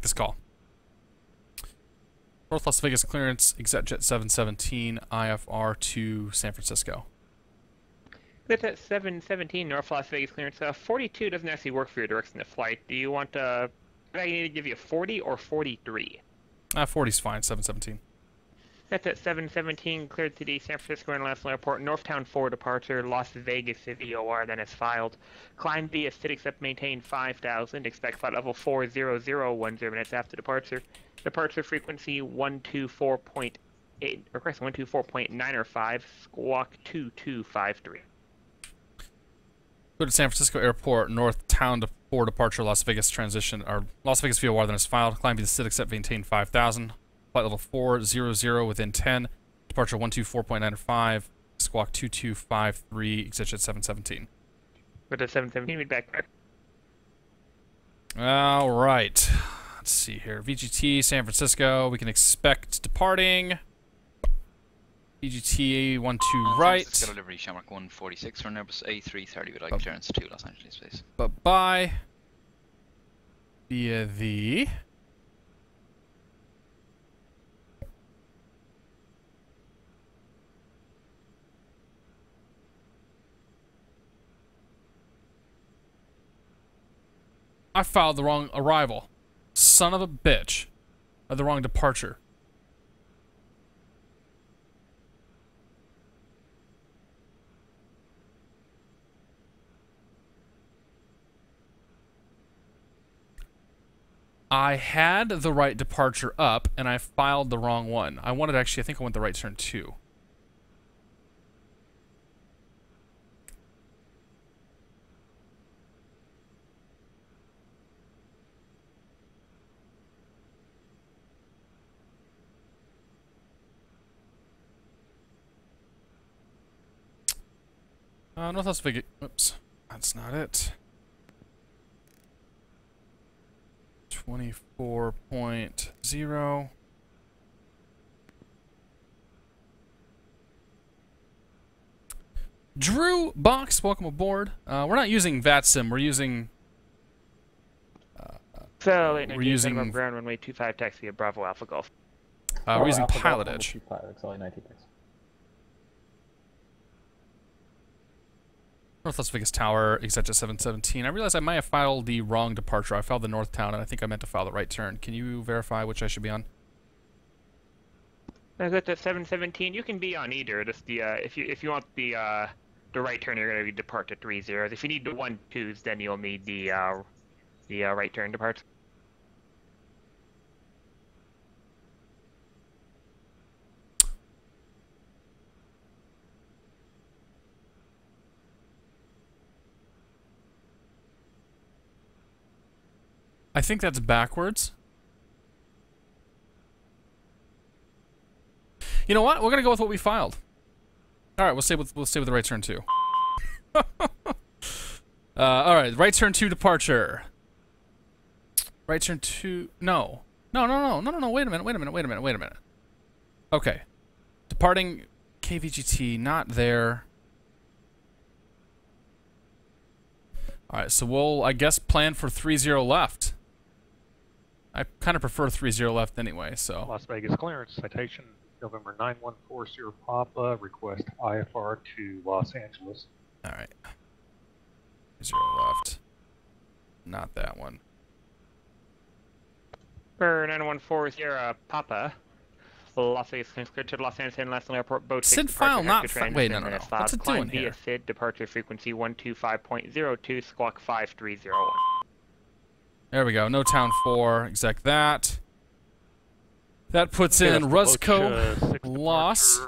this call. North Las Vegas clearance, ExecJet 717, IFR to San Francisco. That's at 717 North Las Vegas clearance. 42 doesn't actually work for your direction of flight. Do you want I need to give you 40 or 43? 40's fine, 717. That's at 717, cleared to the San Francisco International Airport, Northtown 4 departure, Las Vegas VOR, then is filed. Climb via SID except maintain 5000, expect flight level 40010 minutes after departure. Departure frequency 124.8, request 124.905, squawk 2253. Go to San Francisco Airport, Northtown 4 departure, Las Vegas transition, or Las Vegas VOR, then is filed. Climb via SID except maintain 5000. Flight level 400 within 10. Departure 124.95. Squawk 2253. ExecJet 717. Go to 717. Meet back. All right. Let's see here. VGT San Francisco. We can expect departing. VGT 12 right. San delivery Shamrock 146 for Airbus A330 with clearance to Los Angeles base. Bye-bye. Via the I filed the wrong arrival. Son of a bitch. The wrong departure. I had the right departure up, and I filed the wrong one. I wanted actually, I think I went the right turn too. North Las Vegas. Oops, that's not it. 24.0. Drew Box, welcome aboard. We're not using VATSIM. We're using. We're using ground runway 25 taxi at Bravo Alpha Golf. We're using PilotEdge. North Las Vegas Tower, ExecJet 717. I realized I might have filed the wrong departure. I filed the Northtown, and I think I meant to file the right turn. Can you verify which I should be on? ExecJet 717. You can be on either. Just the if you want the right turn, you're going to depart to 30. If you need the 12s, then you'll need the right turn depart. I think that's backwards. You know what? We're gonna go with what we filed. All right, we'll stay with the right turn 2. All right, right turn 2 departure. Right turn 2. No. Wait a minute. Okay, departing KVGT. Not there. All right, so we'll, I guess, plan for 30 left. I kind of prefer 30 left anyway, so. Las Vegas clearance, citation November 9140 Papa, request IFR to Los Angeles. All right. 30 left. Not that one. For 9140 Papa, Las Vegas cleared to Los Angeles International Airport. Boat SID file not wait, no. What's it doing here? Via SID, departure frequency 125.02, squawk 5301. There we go. No Town 4. Exec that. That puts in Roscoe loss.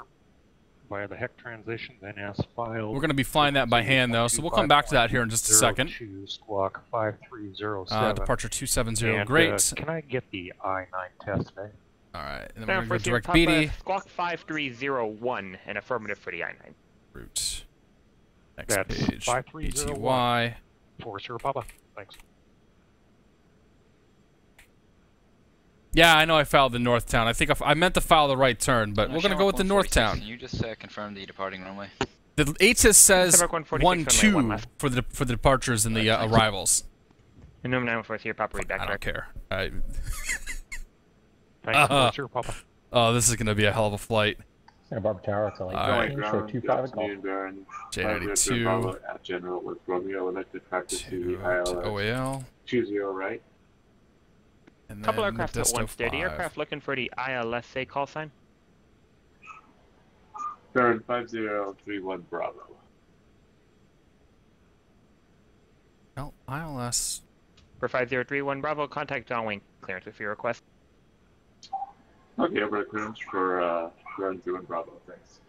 Via the HEC transition, then as filed. We're going to be flying that by hand, though, so we'll come back to that here in just a second. Squawk 5307. Departure 270. Great. Can I get the I-9 test today? All right, and then we're going to go direct BD. Squawk 5301, and affirmative for the I-9. Route. Next That's page. 5301. 40 Papa. Thanks. Yeah, I know I filed the Northtown. I think I meant to file the right turn, but we're going to go with the Northtown. Can you just confirm the departing runway? The HSIS says 12 for the departures and the arrivals. And Norm 914 Sierra Papa, read back I don't direct. care. Thanks, 4 Sierra Papa. Oh, this is gonna be a hell of a flight. Santa Barbara Tower, it's like Alright. show 2-5 golf. Baron. J92. At General with Romeo, elected practice to the To ILS. OAL. 20 right. And Couple then aircraft at Modesto 1 steady. 5. Aircraft looking for the ILSA call sign. Baron 5031 Bravo. Well, ILS. For 5031 Bravo, contact John Wayne. Clearance with your request. Okay, over the clearance for Baron 31 Bravo, thanks.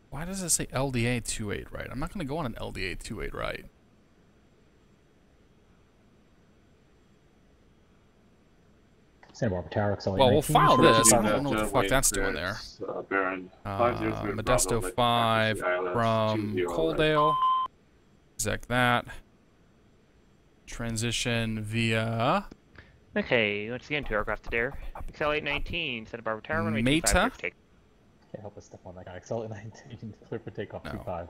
Why does it say LDA 28 right? I'm not gonna go on an LDA 28 right. Santa Barbara Tower, XLA Well, we'll 19, file show this. 2-5 I don't golf. know what the fuck that's doing there. Baron 503 Modesto 5 from Coaldale. Exec that. Transition via Okay, once again, 2 aircraft to dare. XL819, Santa Barbara Tower, runway Meta. 25, take. Can't help but step on that guy. XLA 19, clear for takeoff, No. 2-5.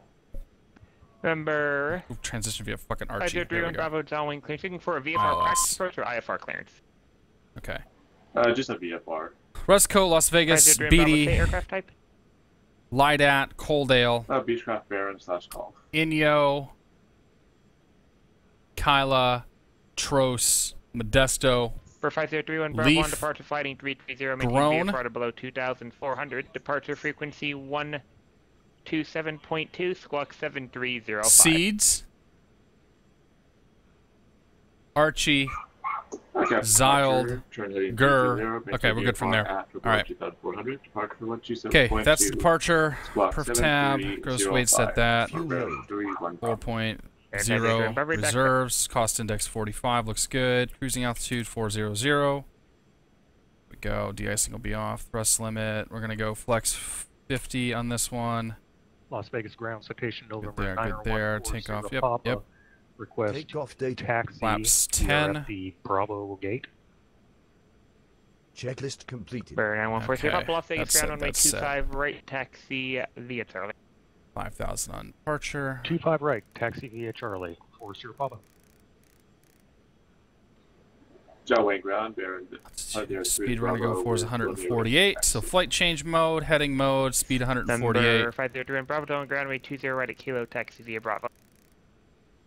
Number transition via fucking Archie. 5031 There we go. Bravo, John Wayne clearance. Looking for a VFR ILS. practice approach or IFR clearance. Okay. Just a VFR. Roscoe, Las Vegas, 5031 Bravo, state BD, aircraft type. Lidat, Coaldale, Beechcraft Baron / Golf. Inyo, Kyla, Tros, Modesto, For 5031 Bravo, Leaf, on departure flighting 330, making Drone. VFR to below 2,400. Departure frequency 127.2, squawk 7305. Seeds, Archie, Okay. Zyled, Gur. Okay, we're good from there. Alright. Okay, that's the departure. Perf tab, gross weight set that. 4.0 reserves, cost index 45, looks good. Cruising altitude 400. Here we go, de-icing will be off. Thrust limit, we're gonna go flex 50 on this one. Las Vegas ground citation November there, good 914 there. Sierra Takeoff, yep, Papa. yep. Request Takeoff data. taxi Flaps here 10. at the Bravo gate. Checklist completed. Bear 914 Sierra Okay, Papa, Las Vegas that's ground set, runway that's set. 25, right taxi via Charlie. 5,000 on departure. 25 right, taxi via Charlie, 4 Sierra Papa. John Wayne ground, Baron. Speed we're gonna go for is 148. So flight change mode, heading mode, speed 148. Number 5031 Bravo, Down ground runway 20 right at Kilo, taxi via Bravo.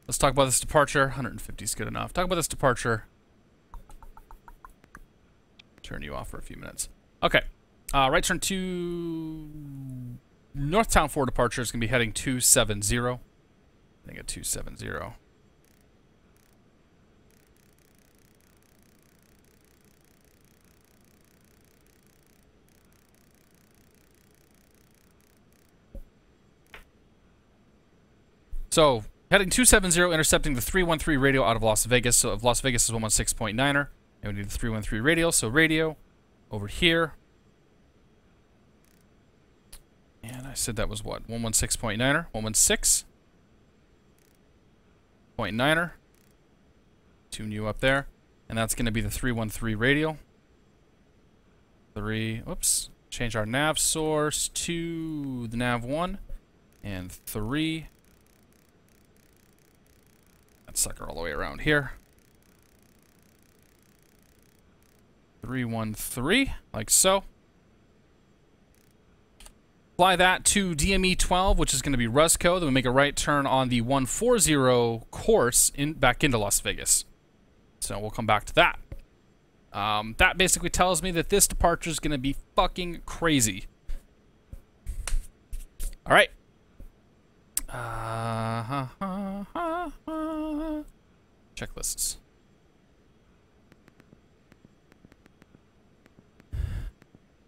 Let's talk about this departure. 150 is good enough. Talk about this departure. Turn you off for a few minutes. Okay. Right turn to Northtown 4 departure is going to be heading 270. I think at 270. So, heading 270, intercepting the 313 radio out of Las Vegas. So, if Las Vegas is 116.9er, and we need the 313 radio. So, radio over here. And I said that was what? 116.9er? 116.9er. Tune you up there. And that's going to be the 313 radio. Oops. Change our nav source to the nav 1. And 3. That sucker all the way around here. 313, like so. Fly that to DME 12, which is going to be Rusco. Then we make a right turn on the 140 course back into Las Vegas. So we'll come back to that. That basically tells me that this departure is going to be fucking crazy. All right. Checklists.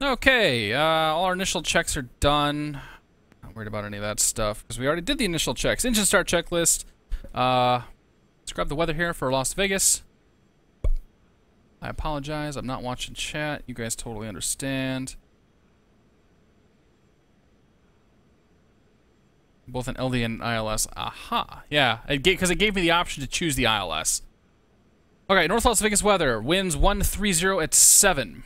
Okay, all our initial checks are done. Not worried about any of that stuff because we already did the initial checks. Engine start checklist. Let's grab the weather here for Las Vegas. I apologize, I'm not watching chat. You guys totally understand. Both an LD and an ILS. Aha. Yeah, because it gave me the option to choose the ILS. Okay, North Las Vegas weather. Winds 130 at 7.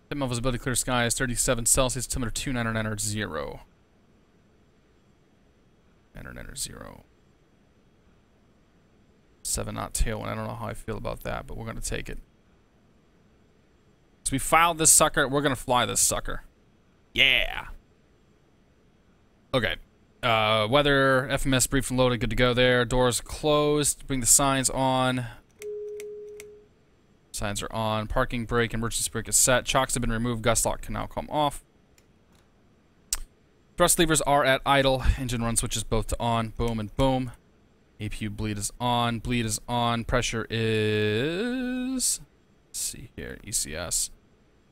Thermal visibility clear skies 37 Celsius, altimeter 2990. Enter 0. 7 knot tailwind. I don't know how I feel about that, but we're going to take it. So we filed this sucker. We're going to fly this sucker. Yeah. Okay. Weather, FMS briefed and loaded. Good to go there. Doors closed. Bring the signs on. Signs are on. Parking brake, emergency brake is set. Chocks have been removed. Gust lock can now come off. Thrust levers are at idle. Engine run switches both to on. Boom and boom. APU bleed is on. Bleed is on. Pressure is... Let's see here. ECS.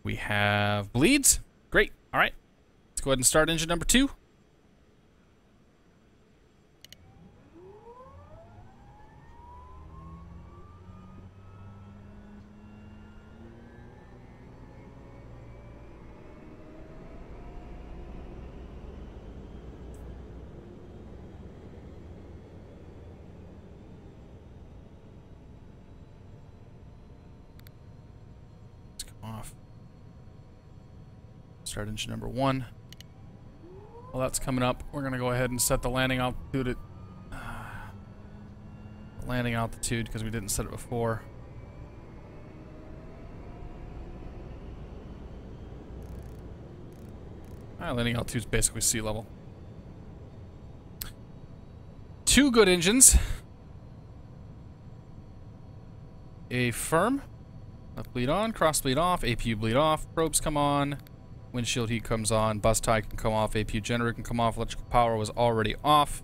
We have bleeds. Great. All right. Let's go ahead and start engine number 2. Off. Start engine number 1. While that's coming up, we're going to go ahead and set the landing altitude at landing altitude because we didn't set it before. Landing altitude is basically sea level. 2 good engines. A firm. Left bleed on, cross bleed off, APU bleed off, probes come on, windshield heat comes on, bus tie can come off, APU generator can come off, electrical power was already off.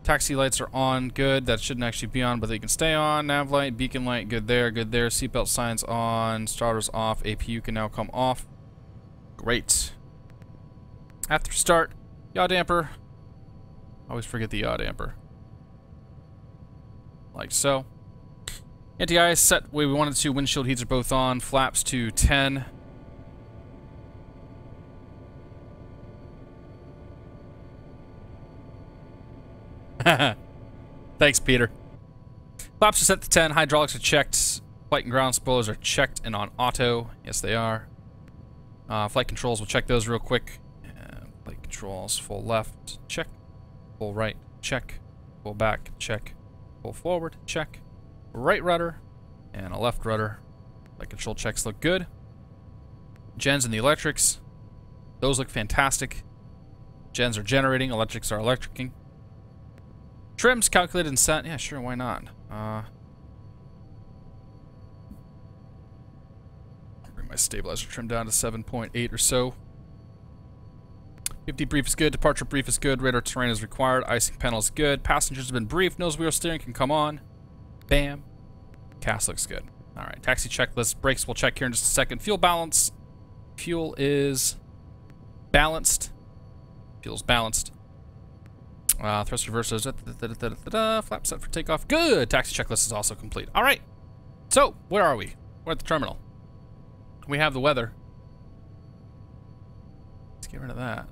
Taxi lights are on, good, that shouldn't actually be on, but they can stay on. Nav light, beacon light, good there, seatbelt signs on, starters off, APU can now come off. Great. After start, yaw damper. Always forget the yaw damper. Like so. Anti-ice set the way we wanted to. Windshield heats are both on. Flaps to 10. Thanks, Peter. Flaps are set to 10. Hydraulics are checked. Flight and ground spoilers are checked and on auto. Yes, they are. Flight controls, we'll check those real quick. Flight controls, full left, check. Full right, check. Full back, check. Full forward, check. Right rudder and a left rudder. Flight control checks look good. Gens and the electrics, those look fantastic. Gens are generating, electrics are electricing. Trims calculated and set. Yeah, sure, why not? Bring my stabilizer trim down to 7.8 or so. 50 brief is good, departure brief is good, radar terrain is required, icing panel is good, passengers have been briefed, nose wheel steering can come on. Bam. CAS looks good. Alright, taxi checklist. Brakes we'll check here in just a second. Fuel balance. Fuel is balanced. Fuel's balanced. Thrust reversers. Flap set for takeoff. Good! Taxi checklist is also complete. Alright. So, where are we? We're at the terminal. We have the weather. Let's get rid of that.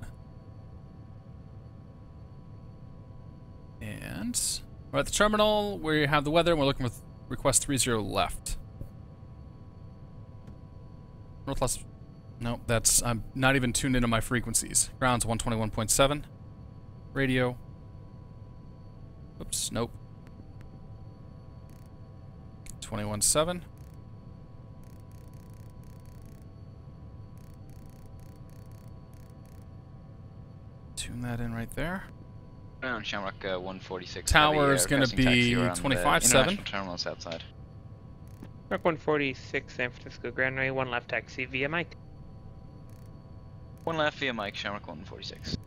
And we're at the terminal. We have the weather, and we're looking for request 30 left. Northwest. Nope, that's. I'm not even tuned into my frequencies. Ground's 121.7. Radio. Oops, nope. 21.7. Tune that in right there. Ground Shamrock 146. Tower is going to be 25.7. Terminals outside. Shamrock 146, San Francisco Grand Runway, 1 left taxi via Mike. 1 left via Mike, Shamrock 146.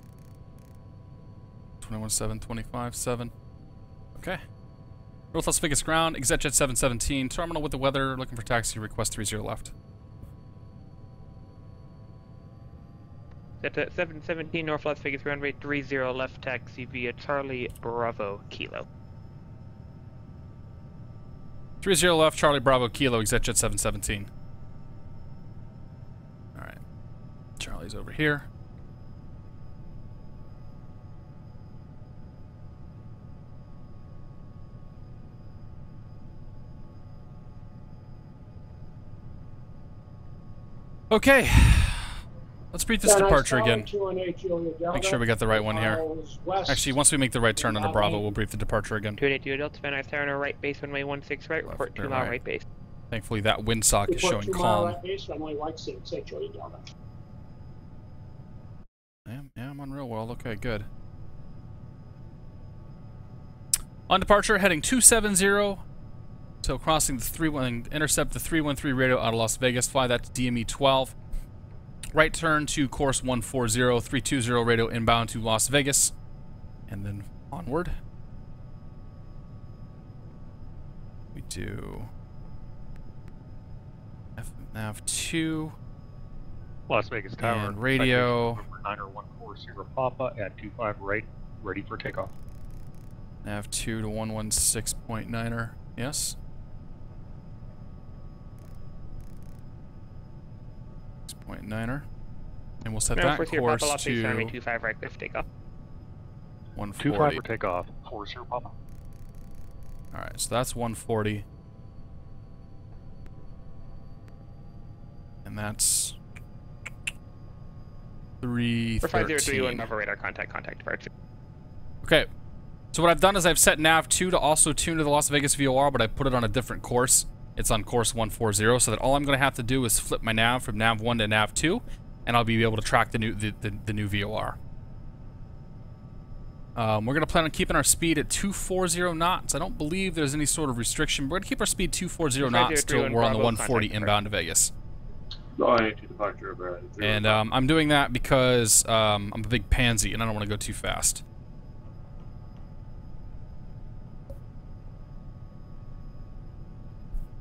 21.7, 25.7. Okay. North Las Vegas ground, ExecJet 717. Terminal with the weather, looking for taxi, request 30 left. At 717 North Las Vegas runway 30 left taxi via Charlie Bravo Kilo. 30 left, Charlie Bravo Kilo, ExecJet 717. Alright. Charlie's over here. Okay. Let's brief this departure again. Make sure we got the right one here. West. Actually, once we make the right turn onto Bravo, we'll brief the departure again. 282 Delta, Van Nuys Tower on our right base, runway 16 right, report 2 mile right base. Thankfully, that windsock is showing calm. Yeah, I'm on real world. Okay, good. On departure, heading 270. So crossing the 31, intercept the 313 radio out of Las Vegas. Fly that to DME 12. Right turn to course 140, 320 radio inbound to Las Vegas. And then onward. We do nav 2. Las Vegas Tower. And radio. 9140 Papa at 25 right, ready for takeoff. Nav 2 to 116.9er. Yes. 6.9er. And we'll set that course to 25 right, clear for takeoff. 140. 25 for takeoff. 40 Papa. Alright, so that's 140. And that's 313. 4503 over radar contact departure. Okay. So what I've done is I've set nav 2 to also tune to the Las Vegas VOR, but I put it on a different course. It's on course 140, so that all I'm going to have to do is flip my nav from nav 1 to nav 2, and I'll be able to track the new VOR. We're going to plan on keeping our speed at 240 knots. I don't believe there's any sort of restriction. We're going to keep our speed 240 knots till we're on the 140 inbound to Vegas. And I'm doing that because I'm a big pansy and I don't want to go too fast.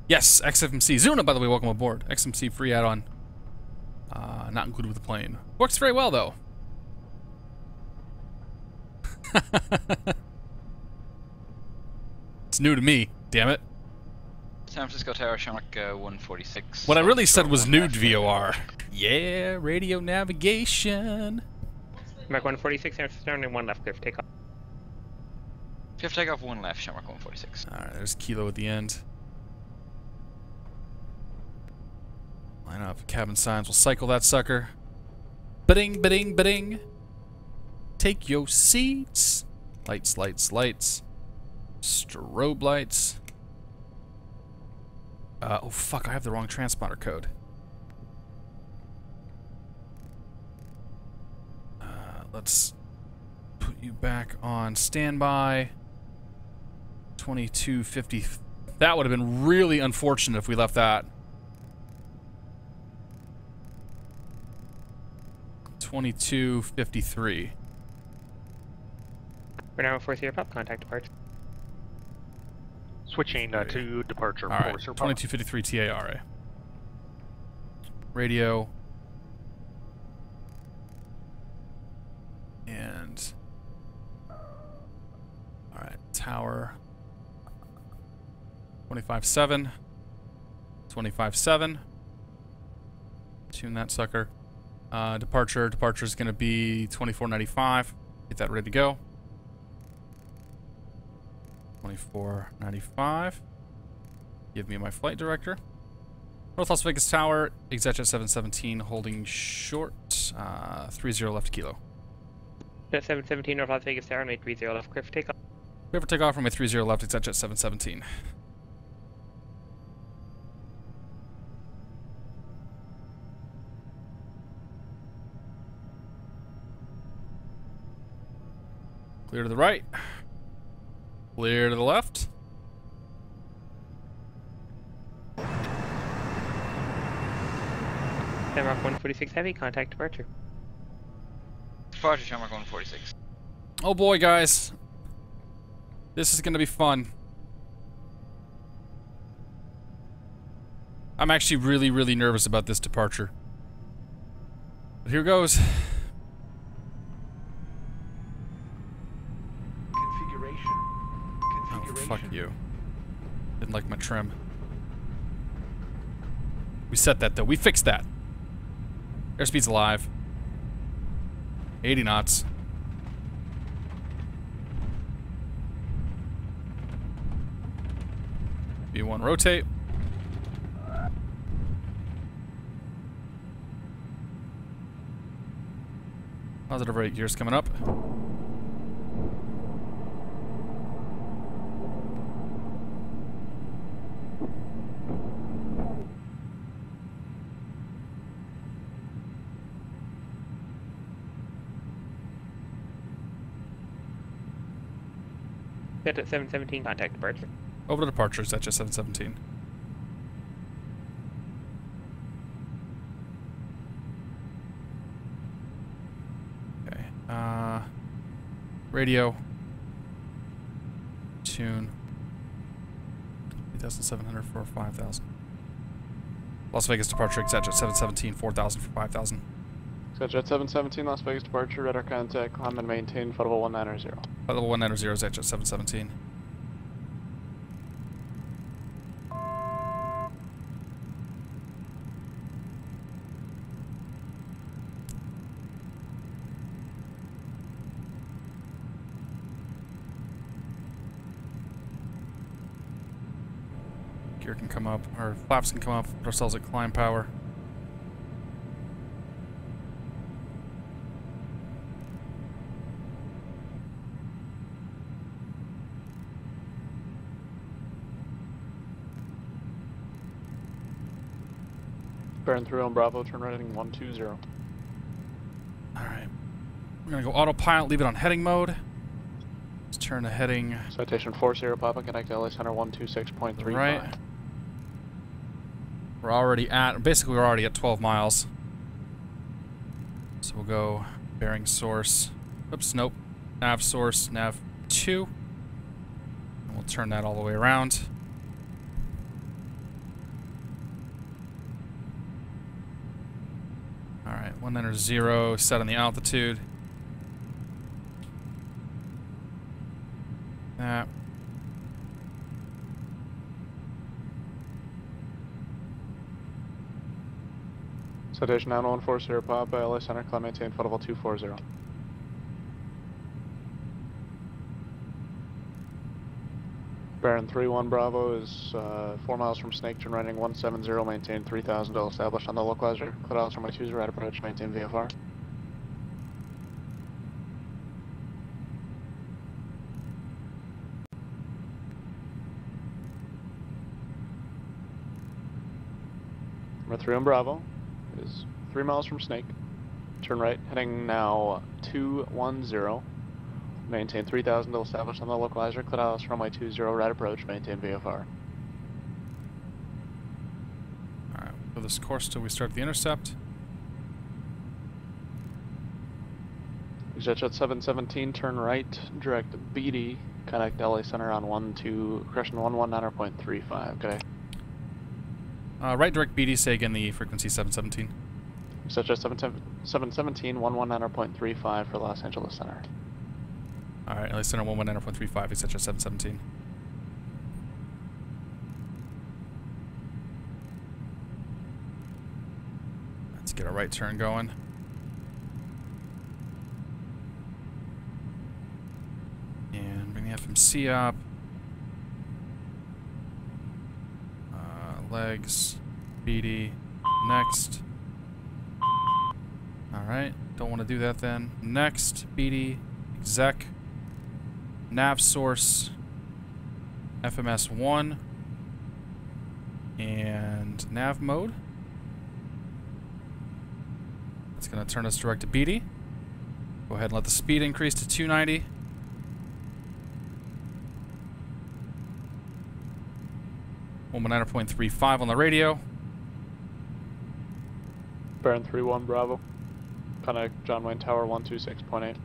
Yes, X-FMC. Zuna, by the way, welcome aboard. XMC free add-on. Not included with the plane. Works very well, though. It's new to me, damn it. San Francisco Tower, Shamrock 146. What I really said was nude VOR. Yeah, radio navigation. Shamrock 146, San Francisco, and 1 left, clear for takeoff. If you have to take off 1 left, Shamrock 146. Alright, there's Kilo at the end. Line up cabin signs. We'll cycle that sucker. Ba-ding, ba-ding, ba-ding. Take your seats. Lights, lights, lights. Strobe lights. Oh fuck, I have the wrong transponder code. Let's put you back on standby. 2250. That would have been really unfortunate if we left that. 2253. We're now 40 pop, contact departure. Switching to departure. All right, 2253 TARA. Radio. And... Alright, tower. 25.7. 25.7. Tune that sucker. Departure is going to be 2495. Get that ready to go. 2495. Give me my flight director. North Las Vegas Tower, exit at 717, holding short. 30 left kilo. 717 North Las Vegas Tower, and 30 left, clear for takeoff. Clear for takeoff from my 30 left, exit at 717. Clear to the right. Clear to the left. Shamrock 146 Heavy, contact departure. Departure, Shamrock 146. Oh boy, guys. This is gonna be fun. I'm actually really, really nervous about this departure. But here goes. Oh, fuck you. Didn't like my trim. We set that though. We fixed that. Airspeed's alive. 80 knots. B1 rotate. Positive right gears coming up. Set at 717, contact departure. Over to departure, is that just 717? Okay. Radio. Tune. 3,700 for 5,000. Las Vegas departure, ExeJet 717, 4,000 for 5,000. ExeJet 717, Las Vegas departure, radar contact, climb and maintain, flight level 190. Flight level 190, ExeJet 717. Gear can come up, or flaps can come up, put ourselves at climb power. Bearing through on Bravo, turn right heading 120. Alright. We're gonna go autopilot, leave it on heading mode. Let's turn to heading Citation 40 Papa, connect LA Center 126.35. right. We're already at, basically we're already at 12 miles. So we'll go bearing source, oops, nope, nav source, nav 2. And we'll turn that all the way around. Alright, 190, set on the altitude. That. Citation 9140 Papa, LA Center, climb maintain, flight level 240. Baron 31 Bravo is 4 miles from Snake, turn right heading 170, maintain 3000, will establish on the localizer. Clear out from my 20 right approach, maintain VFR. Number 3 on Bravo is 3 miles from Snake. Turn right, heading now 210. Maintain 3000 to establish on the localizer. Clear out from runway 20 right approach. Maintain VFR. Alright, for this course till we start the intercept. ExeJet 717, turn right, direct BD. Connect LA Center on 12, correction 119.35. Okay. Right direct BD, say again the frequency 717. ExeJet 717, 119.35 for Los Angeles Center. Alright, LA Center 119.35, ExeJet 717. Let's get a right turn going. And bring the FMC up. Legs, BD, next. Alright, don't want to do that then. Next, BD, exec, nav source, FMS 1, and nav mode. That's going to turn us direct to BD. Go ahead and let the speed increase to 290. One 109.35 on the radio. Baron 31 Bravo. Connect John Wayne Tower 126.8.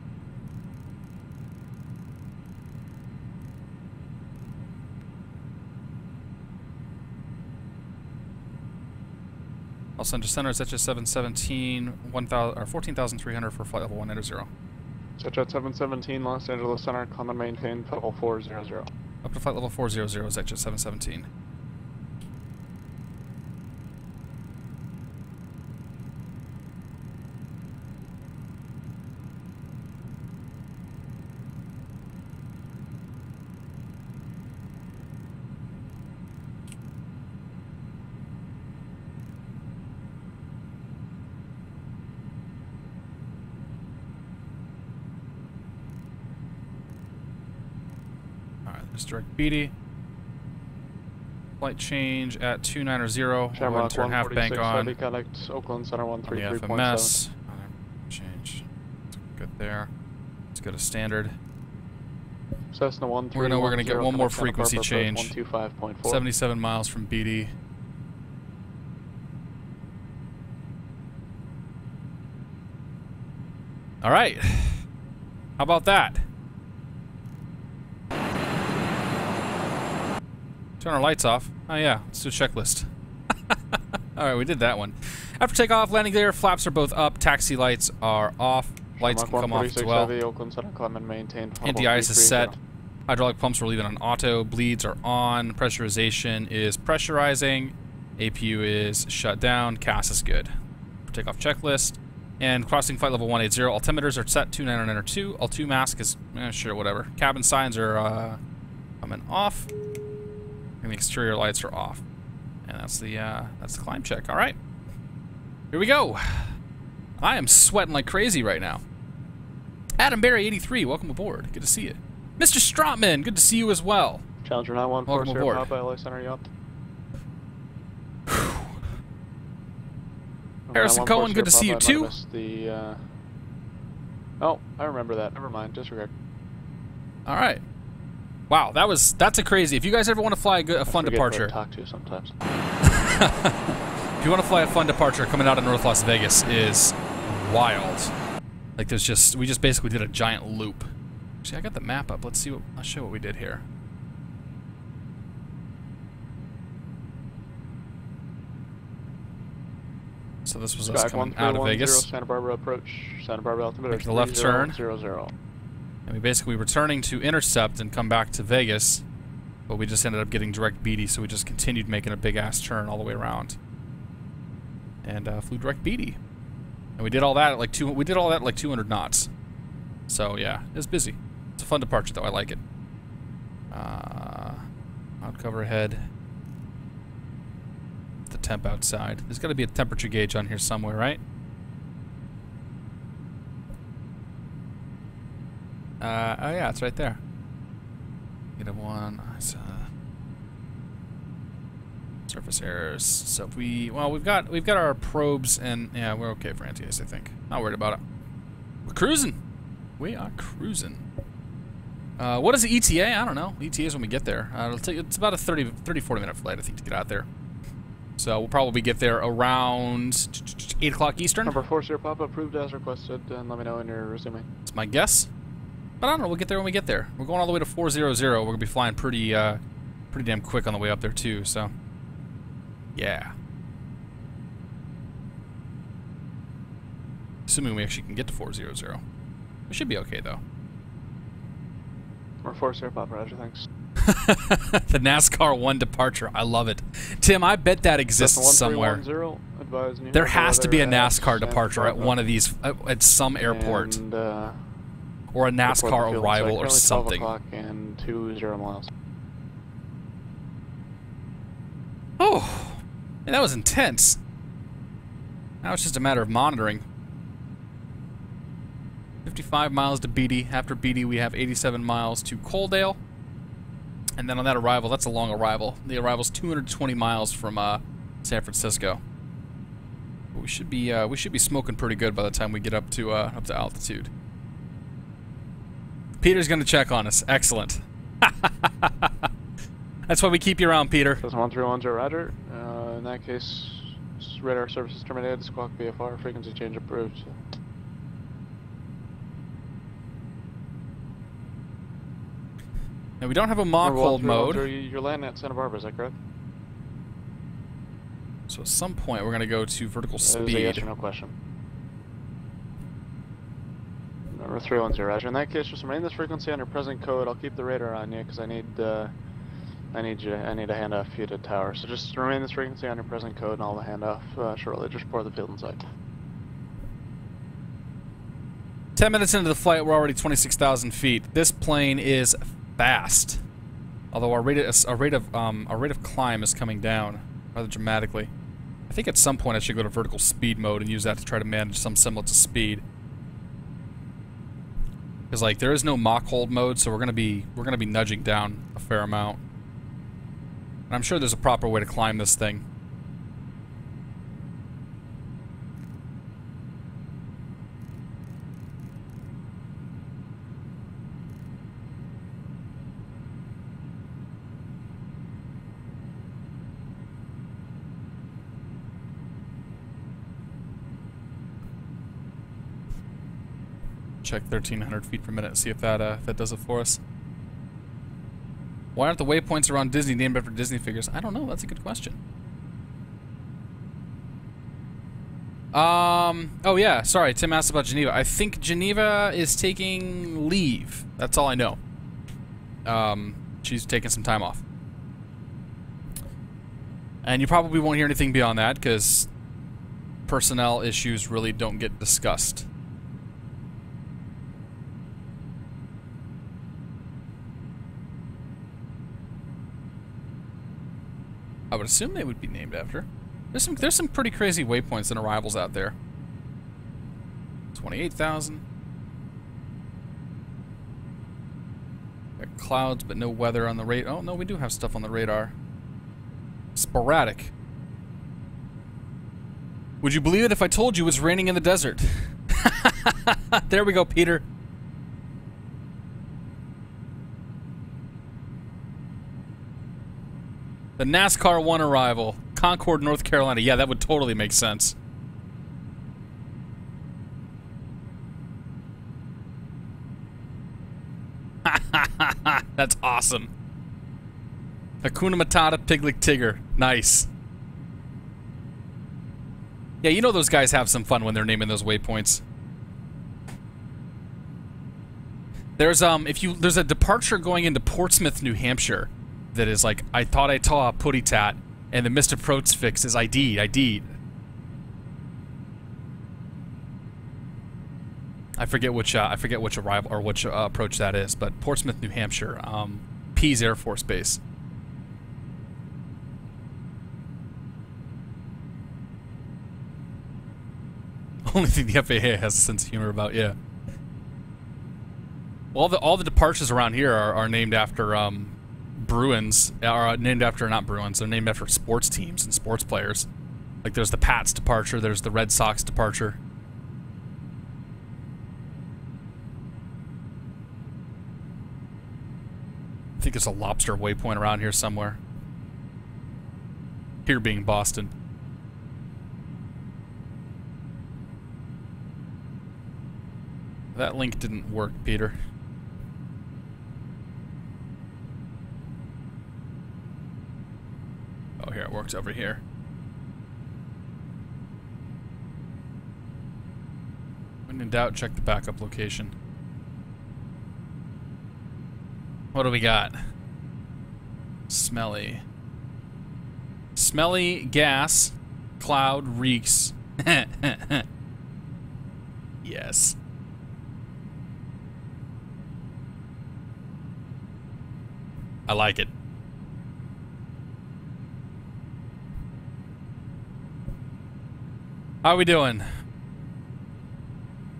I'll send to center ExeJet 717, 14,300 for flight level 190. ExeJet 717, Los Angeles Center, climb and maintain, flight level 400. Up to flight level 400, ExeJet 717. Let's direct BD. Flight change at 290. I'll Shamrock turn half bank 146, on. heavy connect Oakland Center On the 133.7. FMS. Change. Good there. Let's go to standard. Cessna 1310. We're gonna get one more connect Santa frequency Barbara, change. 125.4. 77 miles from BD. All right. How about that? Turn our lights off. Oh yeah, let's do a checklist. All right, we did that one. After takeoff, landing there, flaps are both up, taxi lights are off, lights can come off as well. Heavy, Oakland Center climb and maintain. Anti-ice is set. Hydraulic pumps we're leaving on auto. Bleeds are on. Pressurization is pressurizing. APU is shut down. CAS is good. Takeoff checklist. And crossing flight level 180. Altimeters are set 29902. L2 mask is sure whatever. Cabin signs are coming off. And the exterior lights are off. And that's the climb check. All right. Here we go. I am sweating like crazy right now. Adam Barry 83, welcome aboard. Good to see you. Mr. Strotman, good to see you as well. Challenger 914, Welcome aboard. Papa, LA Center, yacht. Harrison Cohen, good to see you too. Oh, I remember that. Never mind. Disregard. All right. Wow, that's a crazy. If you guys ever want to fly a fun departure, talk to you sometimes. if you want to fly a fun departure, coming out of North Las Vegas is wild. Like we just basically did a giant loop. Actually, I got the map up. Let's see what. I'll show what we did here. So this was us coming out of Vegas. Santa Barbara approach. Santa Barbara altimeter. Make the left turn. 00. And we basically were returning to intercept and come back to Vegas, but we just ended up getting direct BD, so we just continued making a big ass turn all the way around, and flew direct BD. And we did all that at like 200 knots. So yeah, it was busy. It's a fun departure though. I like it. Cloud cover ahead. The temp outside. There's got to be a temperature gauge on here somewhere, right? Oh yeah, it's right there. -1. Surface errors. So if we've got our probes, and yeah, we're okay for anti-ice, I think. Not worried about it. We're cruising. We are cruising. What is the ETA? I don't know. ETA is when we get there. It's about a 30-40 minute flight, I think, to get out there. So we'll probably get there around 8 o'clock Eastern. Number 40 Papa approved as requested, and let me know when you're resuming. It's my guess. But I don't know, we'll get there when we get there. We're going all the way to 400. We're going to be flying pretty damn quick on the way up there too, so. Yeah. Assuming we actually can get to 400. We should be okay though. Number 40 Papa, roger, thanks. The NASCAR 1 departure, I love it. Tim, I bet that exists somewhere. There has to be a NASCAR departure at one of these, at some airport. And, or a NASCAR arrival or something. 12 o'clock and 20 miles. Oh, and that was intense. Now it's just a matter of monitoring. 55 miles to BD. After BD, we have 87 miles to Coaldale. And then on that arrival, that's a long arrival. The arrival's 220 miles from San Francisco. We should be smoking pretty good by the time we get up to altitude. Peter's gonna check on us. Excellent. That's why we keep you around, Peter. 1310, roger. In that case, radar services terminated. Squawk VFR. Frequency change approved. Now we don't have a mock hold mode. You're landing at Santa Barbara, is that correct? So at some point we're gonna go to vertical speed. Yes or no question. Number 310, roger. In that case, just remain this frequency under present code. I'll keep the radar on you because I need a handoff for you to tower. So just remain this frequency under present code, and I'll hand off shortly. Just report the field in sight. 10 minutes into the flight, we're already 26,000 feet. This plane is fast, although our rate of climb is coming down rather dramatically. I think at some point I should go to vertical speed mode and use that to try to manage some semblance of speed. Because like there is no mock hold mode, so we're gonna be nudging down a fair amount. And I'm sure there's a proper way to climb this thing. Check 1,300 feet per minute, see if that does it for us. Why aren't the waypoints around Disney named after Disney figures? I don't know. That's a good question. Oh yeah, sorry. Tim asked about Geneva. I think Geneva is taking leave. That's all I know. She's taking some time off. And you probably won't hear anything beyond that because personnel issues really don't get discussed. I would assume they would be named after. There's some pretty crazy waypoints and arrivals out there. 28,000. Got clouds, but no weather on the radar. Oh no, we do have stuff on the radar. Sporadic. Would you believe it if I told you it's raining in the desert? There we go, Peter. The NASCAR 1 arrival. Concord, North Carolina. Yeah, that would totally make sense. That's awesome. Hakuna Matata, Piglet Tigger. Nice. Yeah, you know those guys have some fun when they're naming those waypoints. There's there's a departure going into Portsmouth, New Hampshire. That is like, I thought I saw a putty tat, and the Mr. Prots fix is ID'd. I forget which arrival or which approach that is, but Portsmouth, New Hampshire, Pease Air Force Base. Only thing the FAA has a sense of humor about, yeah. Well, all the departures around here are named after Bruins, are named after, not Bruins, they're named after sports teams and sports players. Like there's the Pats departure, there's the Red Sox departure. I think there's a lobster waypoint around here somewhere. Here being Boston. That link didn't work, Peter. Oh, here, it works over here. When in doubt, check the backup location. What do we got? Smelly. Smelly gas. Cloud reeks. Yes. I like it. How are we doing?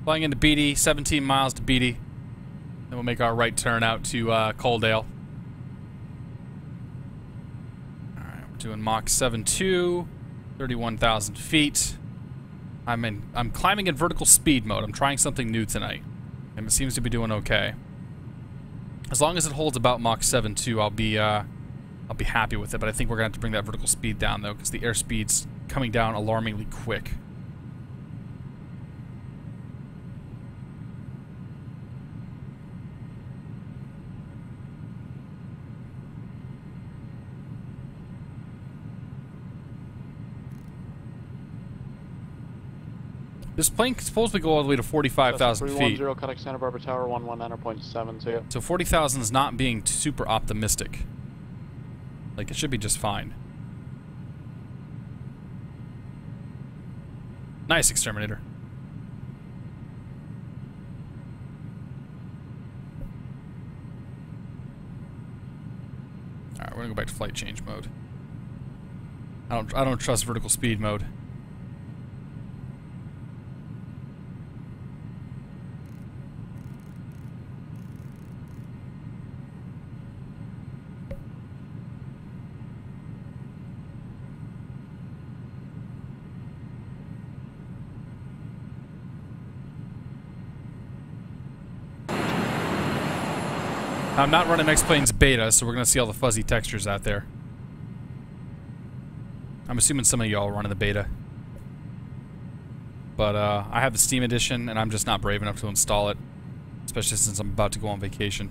Flying into Beatty, 17 miles to Beatty. Then we'll make our right turn out to Coaldale. Alright, we're doing Mach 7.2, 31,000 feet. I'm climbing in vertical speed mode. I'm trying something new tonight. And it seems to be doing okay. As long as it holds about Mach 7.2, I'll be happy with it, but I think we're gonna have to bring that vertical speed down though, because the airspeed's coming down alarmingly quick. This plane can supposedly go all the way to 45,000 feet. 310 cutting Santa Barbara Tower, 119.7 to you. So 40,000 is not being super optimistic. Like, it should be just fine. Nice, Exterminator. Alright, we're gonna go back to flight change mode. I don't trust vertical speed mode. I'm not running X-Plane's beta, so we're going to see all the fuzzy textures out there. I'm assuming some of y'all are running the beta. But I have the Steam edition, and I'm just not brave enough to install it. Especially since I'm about to go on vacation.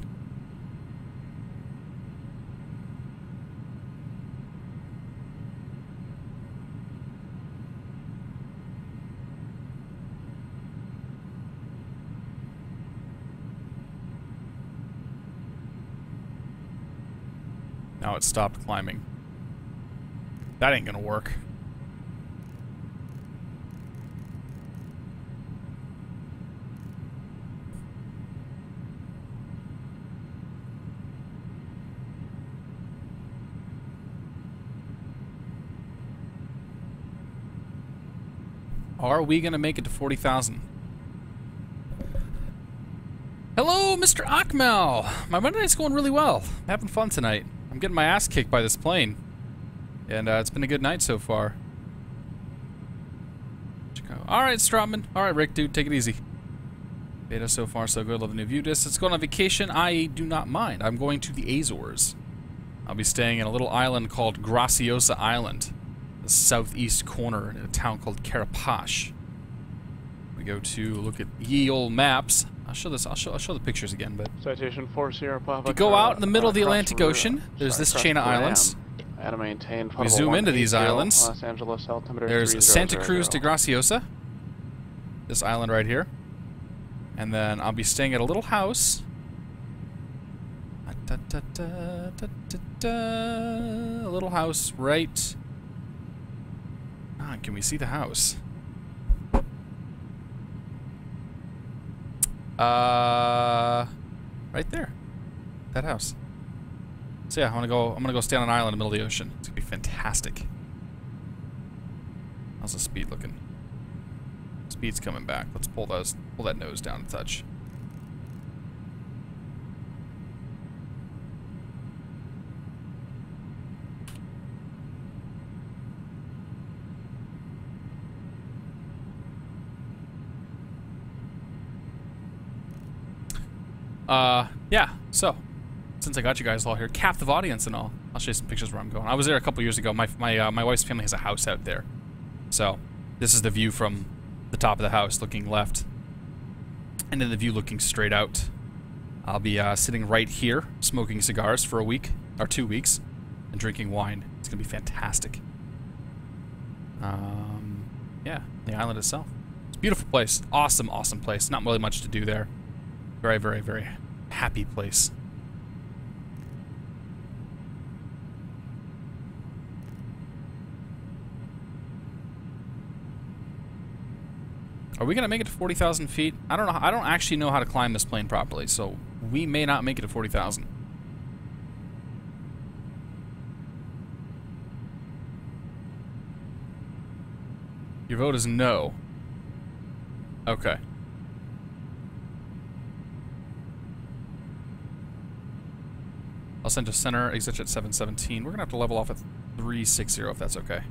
Now it stopped climbing. That ain't gonna work. Are we gonna make it to 40,000? Hello, Mr. Akmal! My Monday night's going really well. I'm having fun tonight. I'm getting my ass kicked by this plane. And it's been a good night so far. Alright, Stratman. Alright, Rick, dude, take it easy. Beta so far so good. Love the new view distance. Going on vacation, I do not mind. I'm going to the Azores. I'll be staying in a little island called Graciosa Island. The southeast corner in a town called Carapache. We go to look at ye old maps. I'll show this. I'll show the pictures again. But Citation 4 Sierra Papa. if you go out in the middle of the Atlantic Ocean, there's this chain of islands. We zoom into these islands. Los Angeles, altimeter There's Santa Cruz de Graciosa. This island right here. And then I'll be staying at a little house. A little house right. Can we see the house? Right there. That house. So yeah, I'm gonna go stay on an island in the middle of the ocean. It's gonna be fantastic. How's the speed looking? Speed's coming back. Let's pull that nose down a touch. Yeah, so, since I got you guys all here, captive audience and all, I'll show you some pictures where I'm going. I was there a couple years ago. My wife's family has a house out there. So, this is the view from the top of the house, looking left. And then the view looking straight out. I'll be sitting right here, smoking cigars for a week, or 2 weeks, and drinking wine. It's going to be fantastic. Yeah, the island itself. It's a beautiful place. Awesome, awesome place. Not really much to do there. Very, very, very happy place. Are we gonna make it to 40,000 feet? I don't know. I don't actually know how to climb this plane properly, so we may not make it to 40,000. Your vote is no. Okay. I'll send to center, exit at 717. We're gonna have to level off at 360 if that's okay.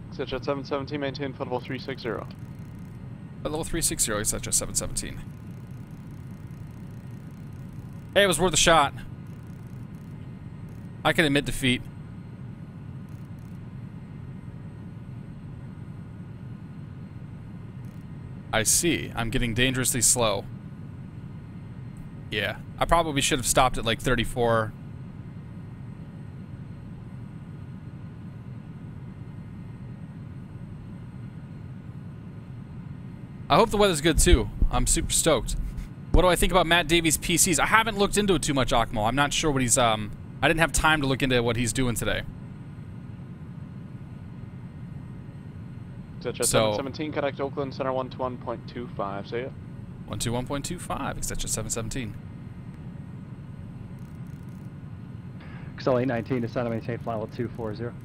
Exit at 717, maintain foot level 360. At level 360, exit at 717. Hey, it was worth a shot. I can admit defeat. I see. I'm getting dangerously slow. Yeah. I probably should have stopped at like 34. I hope the weather's good too. I'm super stoked. What do I think about Matt Davies' PCs? I haven't looked into it too much, Akmal. I'm not sure what he's, I didn't have time to look into what he's doing today. Exit 717, connect Oakland Center 121.25, see ya. 121.25, exit 717. XL 819 to center, maintain flight level 240.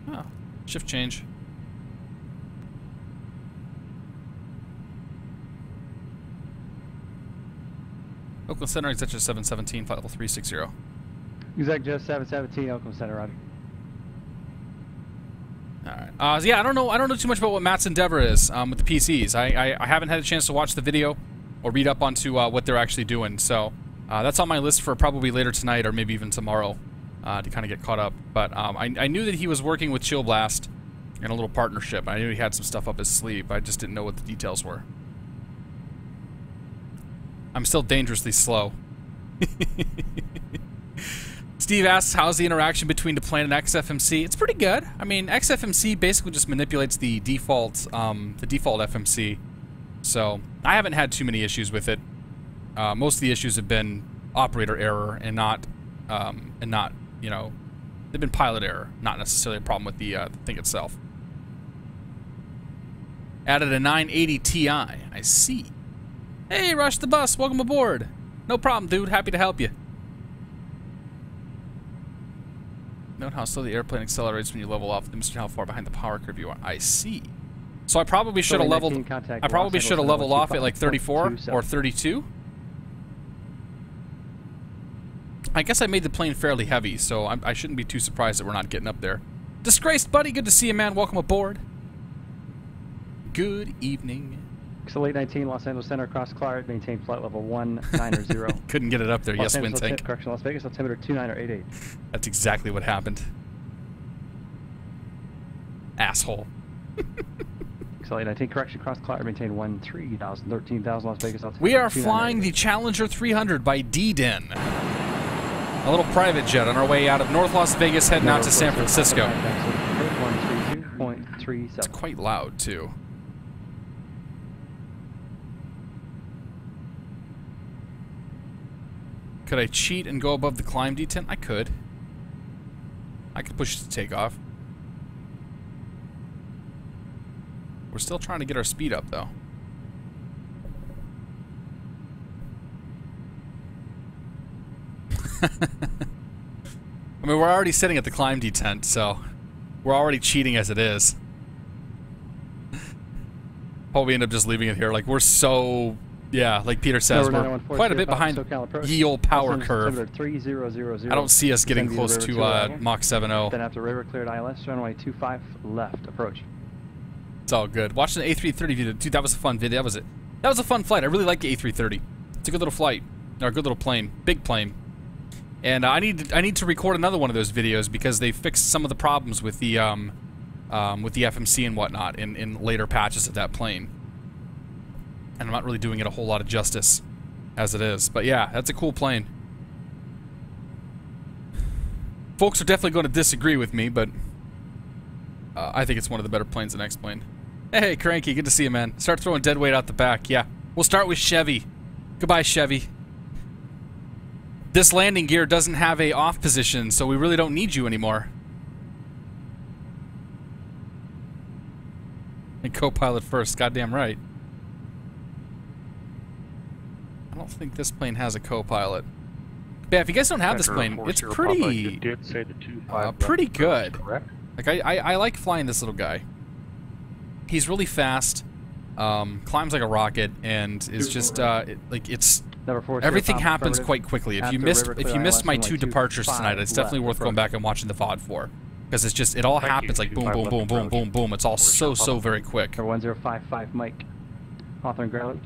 Oh, shift change. Oakland Center, exit 717, flight level 360. Exec just 717, Oakland Center, roger. Alright. Yeah, I don't know too much about what Matt's endeavor is with the PCs. I haven't had a chance to watch the video or read up onto what they're actually doing, so That's on my list for probably later tonight or maybe even tomorrow to kind of get caught up. But I knew that he was working with Chill Blast in a little partnership. I knew he had some stuff up his sleeve. I just didn't know what the details were. I'm still dangerously slow. Steve asks, how's the interaction between the plane and X-FMC? It's pretty good. I mean, X-FMC basically just manipulates the default FMC. So I haven't had too many issues with it. Most of the issues have been operator error and not, you know, they've been pilot error, not necessarily a problem with the thing itself. Added a 980 Ti. I see. Hey, Rush the Bus, welcome aboard. No problem, dude. Happy to help you. Note how slow the airplane accelerates when you level off. Demonstrate how far behind the power curve you are. I see. So I probably should have leveled. I probably should have leveled off at like 34 or 32. I guess I made the plane fairly heavy, so I shouldn't be too surprised that we're not getting up there. Disgraced buddy, good to see you, man. Welcome aboard. Good evening. XL 19, Los Angeles Center, cross Clark, maintain flight level 190. Couldn't get it up there. Yes, wind tank. Correction, Las Vegas, altimeter 2988. That's exactly what happened. Asshole. XL 19, correction, cross Clark, maintain 13,000, 13,000, Las Vegas, altimeter. We are flying the Challenger 300 by DDenn. A little private jet on our way out of North Las Vegas, heading out to San Francisco. It's quite loud, too. Could I cheat and go above the climb detent? I could. I could push it to take off. We're still trying to get our speed up, though. I mean, we're already sitting at the climb detent, so we're already cheating as it is. Probably end up just leaving it here. Like, we're so... Yeah, like Peter says, we're quite a bit behind ye old power curve. I don't see us getting close to Mach 7.0. Then after river cleared ILS, runway 25 left, approach. It's all good. Watching the A330 video, dude, that was a fun video. That was it. That was a fun flight. I really like the A330. It's a good little flight, or a good little plane, big plane. And I need to record another one of those videos because they fixed some of the problems with the FMC and whatnot in later patches of that plane. And I'm not really doing it a whole lot of justice as it is. But yeah, that's a cool plane. Folks are definitely going to disagree with me, but I think it's one of the better planes in X-Plane. Hey, Cranky, good to see you, man. Start throwing dead weight out the back. Yeah, we'll start with Chevy. Goodbye, Chevy. This landing gear doesn't have a off position, so we really don't need you anymore. And co-pilot first, goddamn right. I don't think this plane has a co-pilot. But yeah, if you guys don't have this plane, it's pretty, pretty good. Like I like flying this little guy. He's really fast, climbs like a rocket, and is just everything happens quite quickly. If you missed my 2 departures tonight, it's definitely worth going back and watching the VOD for, because it's just it all happens like boom, boom, boom, boom, boom, boom. It's all so very quick. 1055 Mike, Hawthorne ground.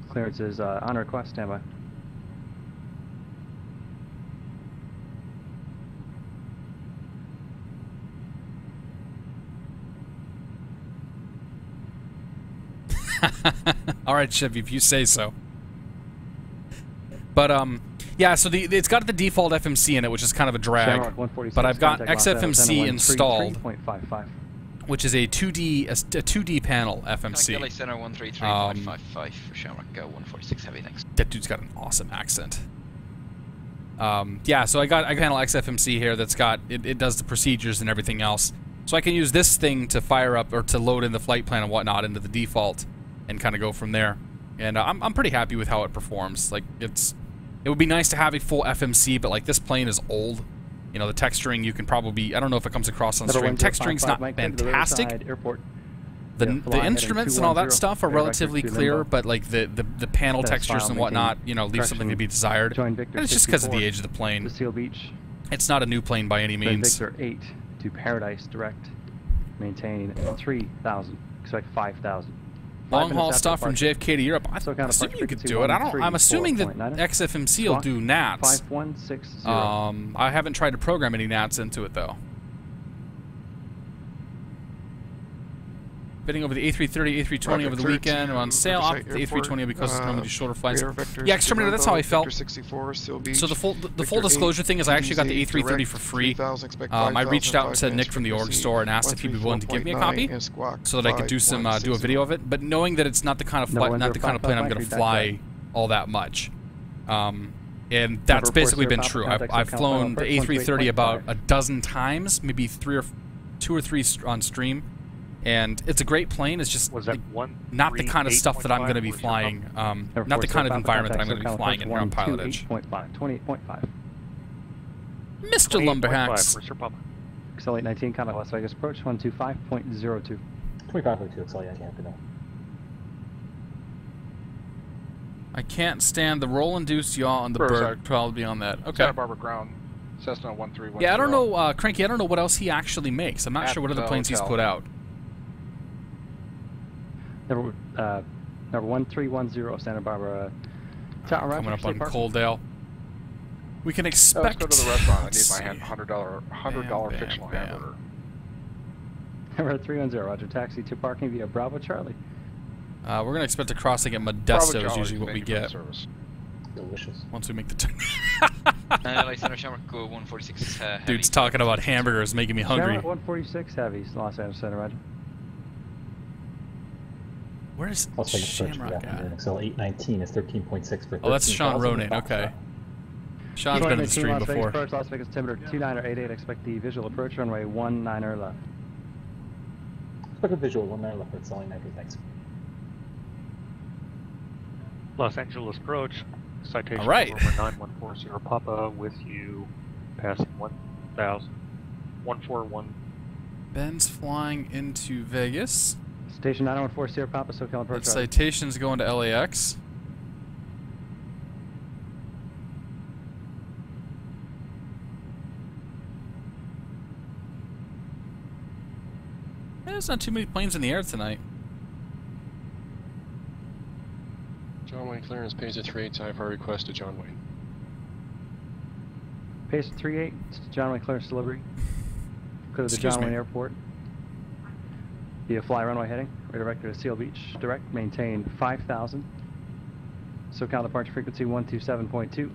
Clearance is on request, standby. Alright, Chevy, if you say so. But, yeah, so it's got the default FMC in it, which is kind of a drag. But I've got X-FMC installed, which is a 2D panel FMC. LA Center 133.55 for Shamrock Go 146 heavy, thanks. That dude's got an awesome accent. Yeah, so I panel X-FMC here that's got it does the procedures and everything else. So I can use this thing to fire up or to load in the flight plan and whatnot into the default and kind of go from there. And I'm pretty happy with how it performs. Like it would be nice to have a full FMC, but like this plane is old. You know, the texturing you can probably, I don't know if it comes across on stream. Texturing's not fantastic. The instruments and all that stuff are relatively clear, but like the panel textures and whatnot, you know, leave something to be desired. And it's just because of the age of the plane. It's not a new plane by any means. Victor 8 to Paradise direct, maintain 3,000, expect 5,000. Long haul minutes stuff after from JFK to Europe. I'm SoCal assuming you departure could frequency do it. I'm assuming that 13.4.9. X-FMC will do NATs. 5160. I haven't tried to program any NATs into it though. Bidding over the A330, A320 over the weekend are on sale. Opt the A320 because it's normally do shorter flights. Yeah, Exterminator, that's how I felt. So the full disclosure thing is I actually got the A330 for free. I reached out and said Nick from the org store and asked if he'd be willing to give me a copy so that I could do a video of it. But knowing that it's not the kind of plane I'm going to fly all that much. And that's basically been true. I've flown the A330 about a dozen times, maybe two or three on stream. And it's a great plane. It's just not the kind of stuff that I'm going to be flying. Not the kind of environment that I'm going to be flying in here on PilotEdge. 28.5. Mr. Lumberhacks. Excel 819, contact Las Vegas approach 125.02. 25.2 Excel, I can't know. I can't stand the roll-induced yaw on the bird. Probably on that. Okay. Santa Barbara ground, Cessna 1310. Yeah, I don't know, Cranky. I don't know what else he actually makes. I'm not sure what other planes he's put out. Number 1310 Santa Barbara. Coming up on Coaldale. We can expect. Let's go to the restaurant. I need my $100 fictional hamburger. Number 310 Roger. Taxi to parking via Bravo Charlie. We're gonna expect a crossing at Modesto is usually what we get. Delicious. Once we make the. Alexander Shamrock, go 146. Dude's talking about hamburgers, making me hungry. Shamrock 146 heavies, Los Angeles Center, Roger. Where's Shamrock at? Excel 819 is 13.6 for. Oh, that's Sean Ronan. Okay. Sean's been in the stream before. Approach Las Vegas Altimeter 2988. Expect the visual approach runway 19er left. Expect a visual 19er left. It's only 90. Thanks. Los Angeles approach. Citation all right. November 9140 Papa with you, passing 1000. 141. Ben's flying into Vegas. Station 9140 Papa, SoCal approach. Citation's going to LAX. There's not too many planes in the air tonight. John Wayne clearance, pays at 38, IFR request to John Wayne. Pace 38, John Wayne clearance delivery. Go to the John Wayne Airport. Via fly runway heading, redirect to Seal Beach. Direct, maintain 5,000. SoCal departure frequency 127.2.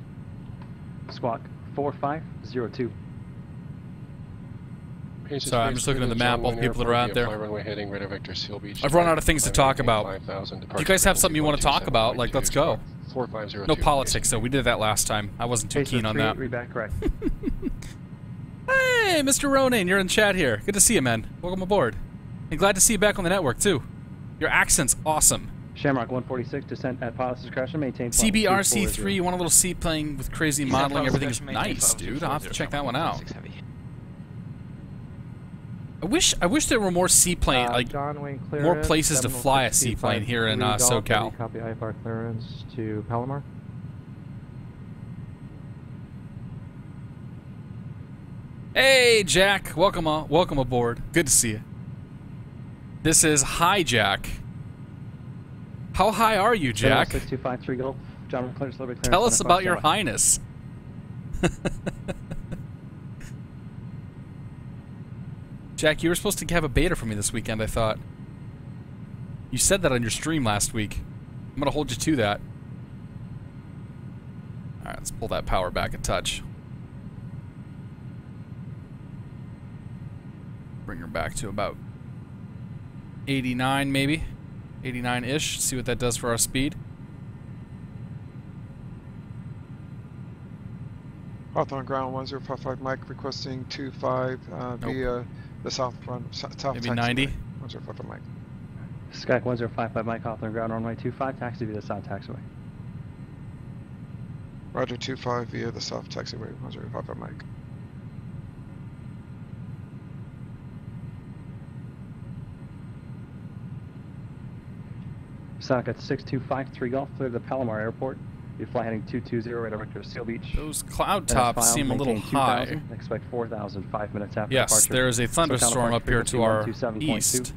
Squawk 4502. Sorry, I'm just looking at the map, all the people that are out there. I've run out of things to talk about. If you guys have something you want to talk about, like, let's go. No politics, though. We did that last time. I wasn't too keen on that. Hey, Mr. Ronan, you're in chat here. Good to see you, man. Welcome aboard. And glad to see you back on the network, too. Your accent's awesome. Shamrock 146, descent at pilot's discretion, maintain CBRC3, you want a little seaplane with crazy modeling. Everything's nice, dude. I'll have to check that one out. I wish there were more seaplane, like more places to fly a seaplane here in SoCal. Copy IFR clearance to Palomar. Hey, Jack, welcome aboard. Good to see you. This is Hi, Jack. How high are you, Jack? 6253 Gulf. John clearance. Tell us about your highness. Jack, you were supposed to have a beta for me this weekend, I thought. You said that on your stream last week. I'm going to hold you to that. Alright, let's pull that power back a touch. Bring her back to about 89, maybe. 89-ish. See what that does for our speed. Hawthorne ground 1055 Mike requesting 25 via the south maybe 90. 1055 Mike. Skype 1055 Mike Hawthorne ground runway 25 taxi via the south taxiway. Roger 25 via the south taxiway 1055 Mike. Socket 6253 Golf, clear the Palomar Airport. You fly heading 220 right over to Seal Beach. Those cloud tops seem a little high. Expect 4,000 5 minutes after yes, departure. there is a thunderstorm up here to our east.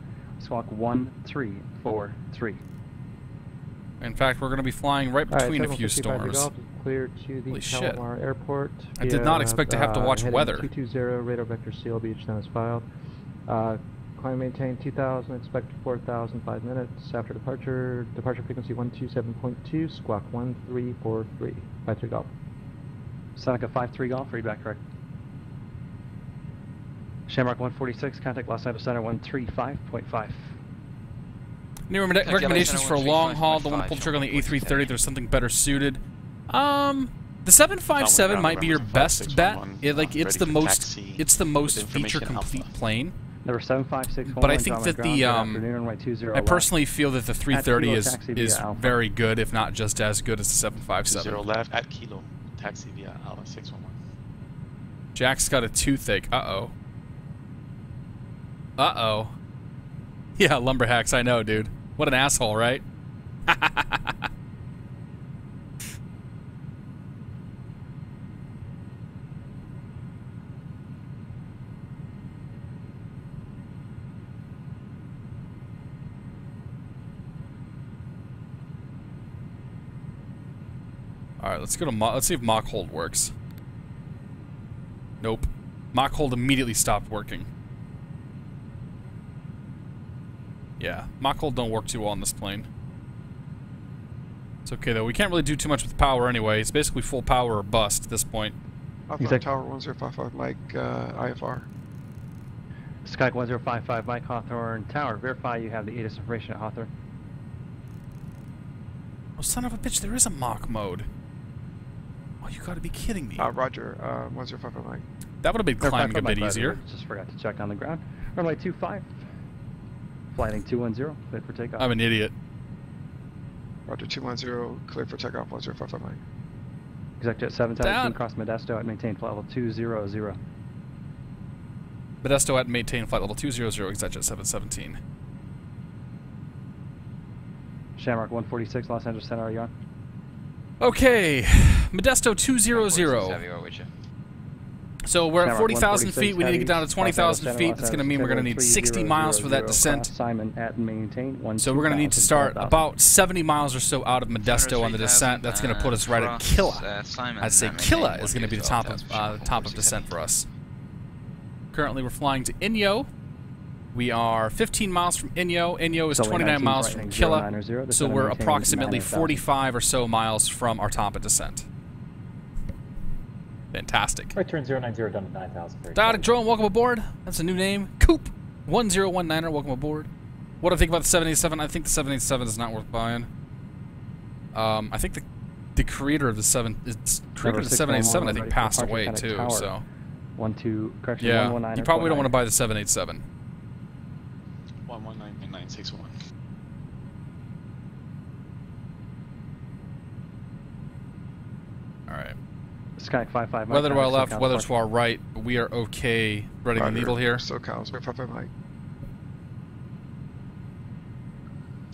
squawk 1343. In fact, we're going to be flying right between a few storms. Clear to the Holy shit. Palomar Airport. I did not expect to have to watch heading weather. 220, radar vector Seal Beach, now is filed. Climb maintain 2000, expect 4000, 5 minutes. After departure, departure frequency 127.2, squawk 1343. 53 Golf. Seneca 53 Golf, readback correct. Shamrock 146, contact Los Angeles Center 135.5. Any recommendations for a long haul? Don't want to pull the trigger on the A330. There's something better suited. The 757 might be your best bet. It's the most feature complete plane. Number 756. But I think that I personally feel that the 330 is very good, if not just as good as the 757. 0 left at Kilo. Taxi via Alpha 611. Jack's got a toothache. Uh-oh. Uh-oh. Yeah, lumberhacks, I know, dude. What an asshole, right? Alright, let's go to let's see if mock hold works. Nope. Mock hold immediately stopped working. Yeah, mock hold don't work too well on this plane. It's okay though, we can't really do too much with power anyway. It's basically full power or bust at this point. Hawthorne Tower 1055, Mike, IFR. Skype 1055, Mike Hawthorne Tower. Verify you have the ATIS information at Hawthorne. Oh, son of a bitch, there is a mock mode. Oh, you gotta be kidding me. Roger, 1055, Mike. That would have been climbing a bit easier. Just forgot to check on the ground. Runway 25. Flighting 210, cleared for takeoff. I'm an idiot. Roger, 210, cleared for takeoff, 1055, Mike. Executive 717, cross Modesto at maintain flight level 200. Modesto at maintain flight level 200, executive 717. Shamrock 146, Los Angeles Center, are you on? Okay, Modesto 200. So we're at 40,000 feet. We need to get down to 20,000 feet. That's going to mean we're going to need 60 miles for that descent. Simon at maintain. So we're going to need to start about 70 miles or so out of Modesto on the descent. That's going to put us right at Killa. I'd say Killa is going to be the top of descent for us. Currently, we're flying to Inyo. We are 15 miles from Inyo. Inyo is 29 miles from Killa. So we're approximately 45 or so miles from our top of descent. Fantastic. Right turn 090 down to 9,000. Diodic Drone, welcome aboard. That's a new name. Coop 1019er, welcome aboard. What do I think about the 787? I think the 787 is not worth buying. I think the creator of the 787 I think passed away too. So correction, yeah, 119. you probably don't want to buy the 787. 119.961. All right. Sky 55. Weather to our left, weather to our right. We are okay. Threading the needle here. SoCal 055, Mike.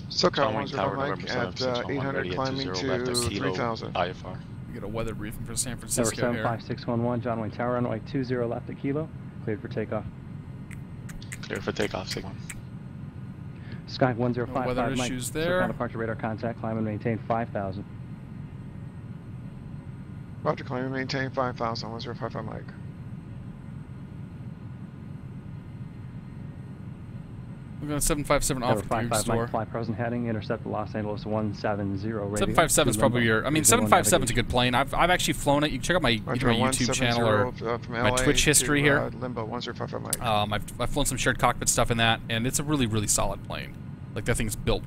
SoCal 105, Mike, at 800 climbing to 3,000. IFR. We get a weather briefing for San Francisco Number here. 75611, John Wayne Tower, runway 20 left at Kilo. Cleared for takeoff. Clear for takeoff, Sigma. Sky 1055, no weather Mike. issues there. Departure radar contact, climb and maintain 5,000. Roger, climb and maintain 5,000, 1055, Mike. We're going 757 off the Google store. Mike, fly present heading, intercept the Los Angeles 170 radio. 757 is probably your. I mean, 757 is a good plane. I've actually flown it. You can check out my YouTube channel or my Twitch history here. Limbo 1055, Mike. I've flown some shared cockpit stuff in that, and it's a really solid plane. Like that thing's built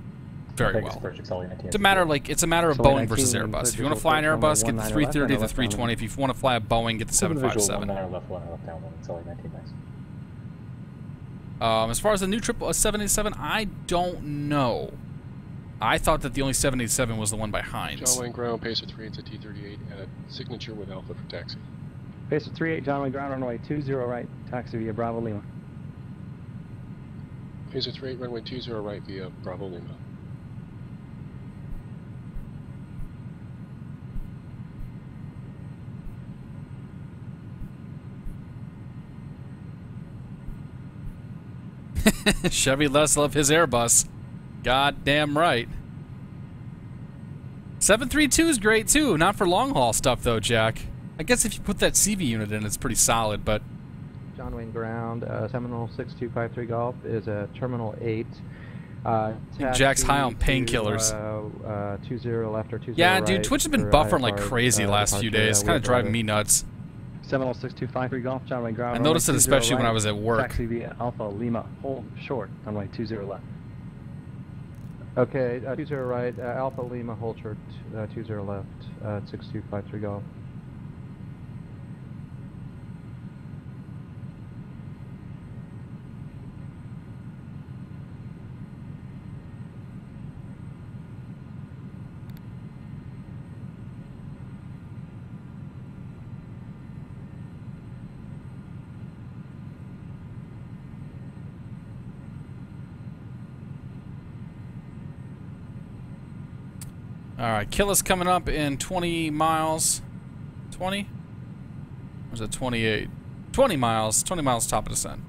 very well. It's a matter of Boeing versus Airbus. If you want to fly an Airbus, get the 330, the 320. If you want to fly a Boeing, get the 757. As far as the new 787, I don't know. I thought that the only 787 was the one by Heinz. John Wayne ground, pacer 3 to T38 at signature with Alpha for taxi. Pacer 38, John Wayne ground, runway 20 right, taxi via Bravo Lima. Pacer 38, runway 20 right via Bravo Lima. Chevy less love his Airbus. God damn right. 732 is great too. Not for long haul stuff though, Jack. I guess if you put that CV unit in, it's pretty solid, but... John Wayne ground, Seminole 6253 Golf is at Terminal 8. Jack's high on painkillers. 20 left or 20 yeah, right. dude, Twitch has been buffering like crazy the last few days. It's kind of driving me nuts. Seminole 6253 Golf, John Wayne ground. I noticed it especially when I was at work. Taxi via Alpha Lima, hold short, runway 20 left. Okay, 20 right, Alpha Lima, hold short, 20 left, 6253 Golf. Alright, Killa's coming up in 20 miles. 20? Or is it 28? 20 miles. 20 miles top of descent.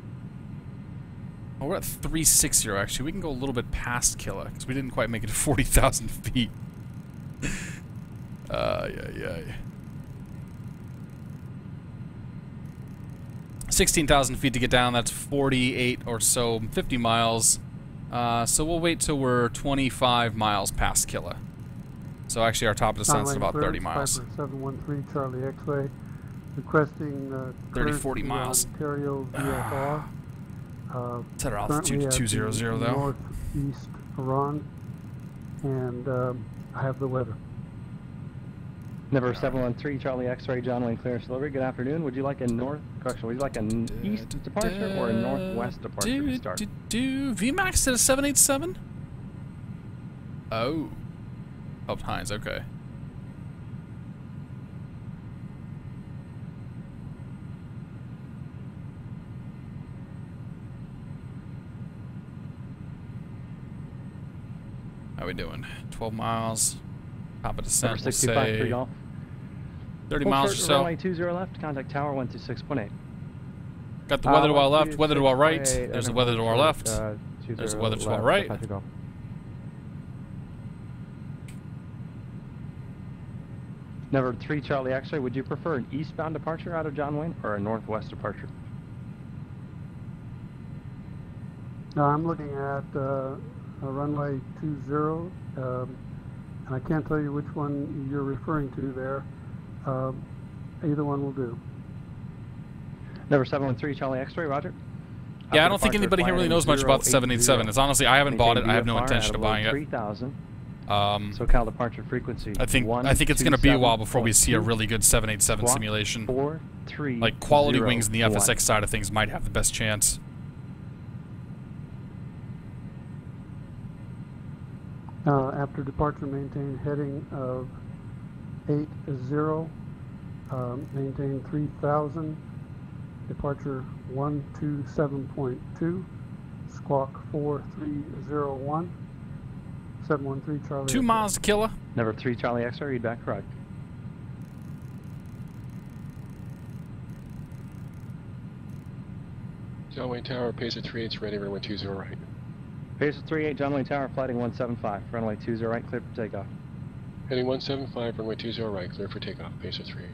Oh, we're at 360 actually. We can go a little bit past Killa, because we didn't quite make it to 40,000 feet. Yeah. 16,000 feet to get down. That's 48 or so, 50 miles. So we'll wait till we're 25 miles past Killa. So actually our top of descent is about 30 miles. 713 Charlie X-ray, requesting 40 miles. Ontario VFR. Set our altitude to 200 though. Northeast Iran, and I have the weather. Number 713 Charlie X-ray, John Wayne clearance delivery. Good afternoon. Would you like a would you like an east departure or a northwest departure to start? VMAX at a 787? Oh. Oh, Hines, okay. How we doing? 12 miles. Top of descent, we'll say 30 miles or so. Runway 20 left, contact tower 126.8. Got the weather to our left, weather to our right. There's the weather to our left. There's the weather to our right. Number 3 Charlie X-ray, would you prefer an eastbound departure out of John Wayne or a northwest departure? Now I'm looking at a runway 20, and I can't tell you which one you're referring to there. Either one will do. Number 713 Charlie X-ray, roger. Yeah, I don't think anybody here really knows much about the 787. It's honestly, I haven't bought it. I have no intention of buying it. 3000. SoCal departure frequency. I think it's going to be a while before we see a really good 787 simulation. 430. Like quality wings in the FSX side of things might have the best chance. After departure, maintain heading of 80, maintain 3000, departure 127.2, squawk 4301, 713 Charlie. 2 miles to Killa. Number 3 Charlie X-ray, read back correct. John Wayne Tower, pace at 38, ready, runway 20 right. Pace at 38, John Wayne Tower, flighting 175, runway 20 right, clear for takeoff. Heading 175, runway 20 right, clear for takeoff, pace at 38.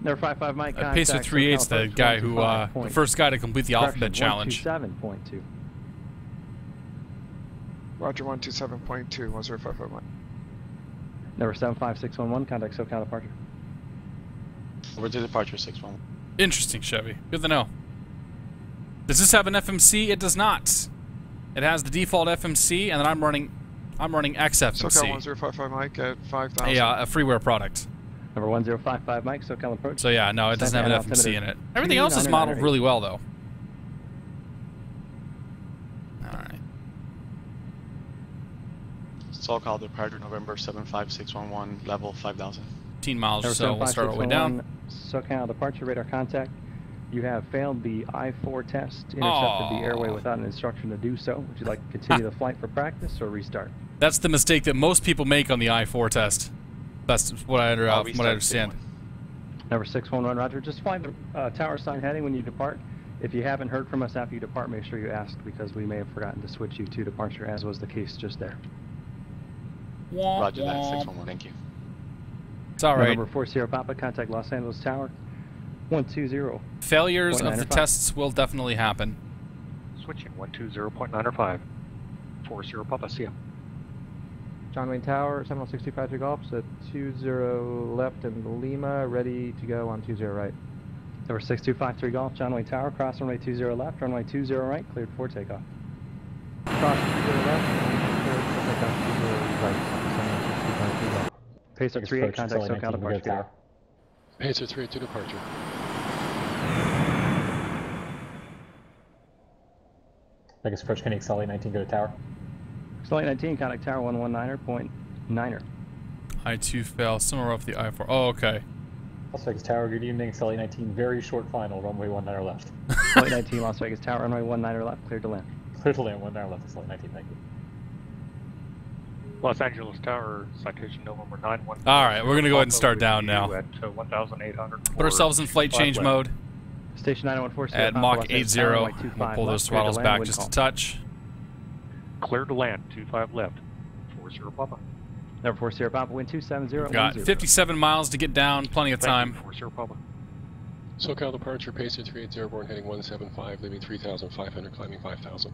Number 55 Mike, contact. Pace at 38's the guy who, the first guy to complete the alphabet challenge. 127.2. Roger 127.2, 1055 Mike. Number 75611, contact SoCal departure. Over to departure 61. Interesting, Chevy. Good to know. Does this have an FMC? It does not. It has the default FMC, and then I'm running X-FMC. SoCal 1055 Mike at 5,000. Yeah, a freeware product. Number 1055 Mike, SoCal approach. So yeah, no, it doesn't have an FMC in it. Everything else is modeled really well, though. Alright. SoCal departure November 75611, level 5,000. 15 miles or so, we'll start our way down. SoCal departure, radar contact. You have failed the I-4 test, intercepted the airway without an instruction to do so. Would you like to continue the flight for practice or restart? That's the mistake that most people make on the I-4 test. That's what I understand. Number 611, roger. Just fly the tower sign heading when you depart. If you haven't heard from us after you depart, make sure you ask because we may have forgotten to switch you to departure, as was the case just there. Roger that, 611. Thank you. It's all right. November 40 Papa, contact Los Angeles Tower, 120. Failures of the tests will definitely happen. Switching 120.905. 40 Papa, see ya. John Wayne Tower, 7065 Golf, so 20 left in Lima, ready to go on 20 right. Number 6253 Golf, John Wayne Tower, cross runway 20 left, runway 20 right, cleared for takeoff. Cross 20 left, cleared for takeoff, 20 right, 7065 Golf. Pacer 38, contact SoCal departure. Pacer 38 to departure. Vegas approach, Kenny, Sully 19, go to tower. Sully 19, contact tower 119.9er. I-2 fail, somewhere off the I-4. Oh, okay. Las Vegas Tower, good evening, Sully 19, very short final, runway 19 left. Sully 19, Las Vegas Tower, runway 19 left, cleared to land. Clear to land, 19 left, Sully 19, thank you. Los Angeles Tower, citation November 914. All right, we're going to go ahead and start down now. At 1,800. Put ourselves in flight change mode. Station 9140. At Mach 80, we'll pull those throttles back just a touch. Clear to land, 25 left. 40 Papa. Number 40 Papa, wind 270. We've got 57 miles to get down, plenty of time. 40 Papa. SoCal departure, Pacer 38 airborne, heading 175, leaving 3,500, climbing 5,000.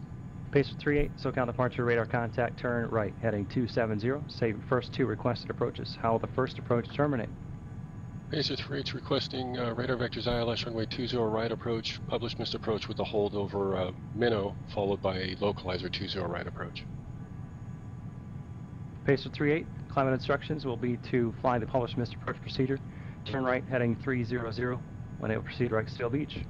Pacer 38, SoCal departure, radar contact, turn right, heading 270. Save first 2 requested approaches. How will the first approach terminate? Pacer 38 requesting radar vectors ILS runway 20 right approach, published missed approach with a hold over Minnow, followed by a localizer 20 right approach. Pacer 38, climate instructions will be to fly the published missed approach procedure. Turn right, heading 300, when able proceed direct Seal Beach.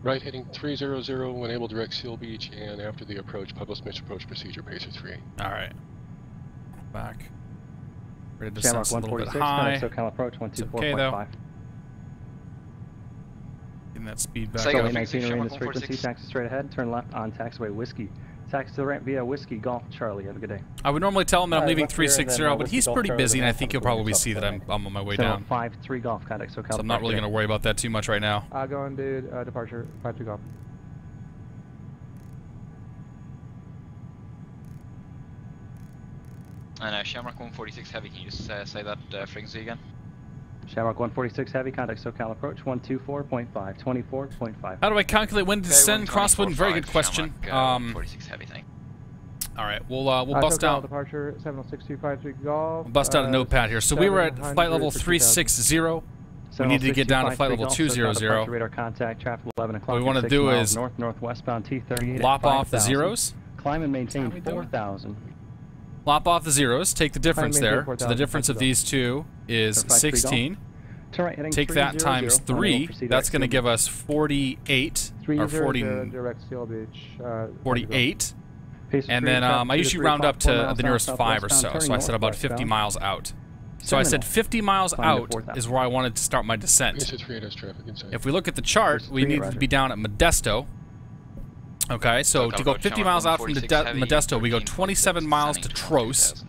Right, heading 300, when able direct Seal Beach, and after the approach, published missed approach procedure, Pacer 38. All right. Back. Ready to Shamrock descend a little bit 146, high. SoCal approach, 124.5. Okay, though. Getting that speed back. Sully 19, remain this frequency, taxi straight ahead, turn left on taxiway Whiskey. Taxi to the ramp via Whiskey Golf Charlie. Have a good day. I would normally tell him that I'm leaving 360, but he's pretty busy, and I think he'll probably see that I'm on my way down. 5-3 Golf, contact SoCal. So I'm not really going to worry about that too much right now. Going to departure, 5-2 Golf. And Shamrock 146 Heavy, can you just say that frequency again? Shamrock 146 Heavy, contact SoCal approach, 124.5, 24.5. How do I calculate when to descend crosswind? Very good question. Shamrock 146 Heavy, thank you. All right, we'll bust out. Departure 76253 Golf. We'll bust out a notepad here. So we were at flight level 360. We needed to get down to flight level 200. Radar contact, traffic 11 o'clock. What we want to do is northwestbound T38. Lop off the zeros. Climb and maintain 4,000. Lop off the zeros. Take the difference there. So the difference of these two is 16. Take that times 3. That's going to give us 48 or 40. Direct Seal Beach. 48. And then I usually round up to the nearest 5 or so. So I said about 50 miles out. So I said 50 miles out is where I wanted to start my descent. If we look at the chart, we need to be down at Modesto. Okay, so to go 50 miles out from Modesto, we go 27 miles to Tros.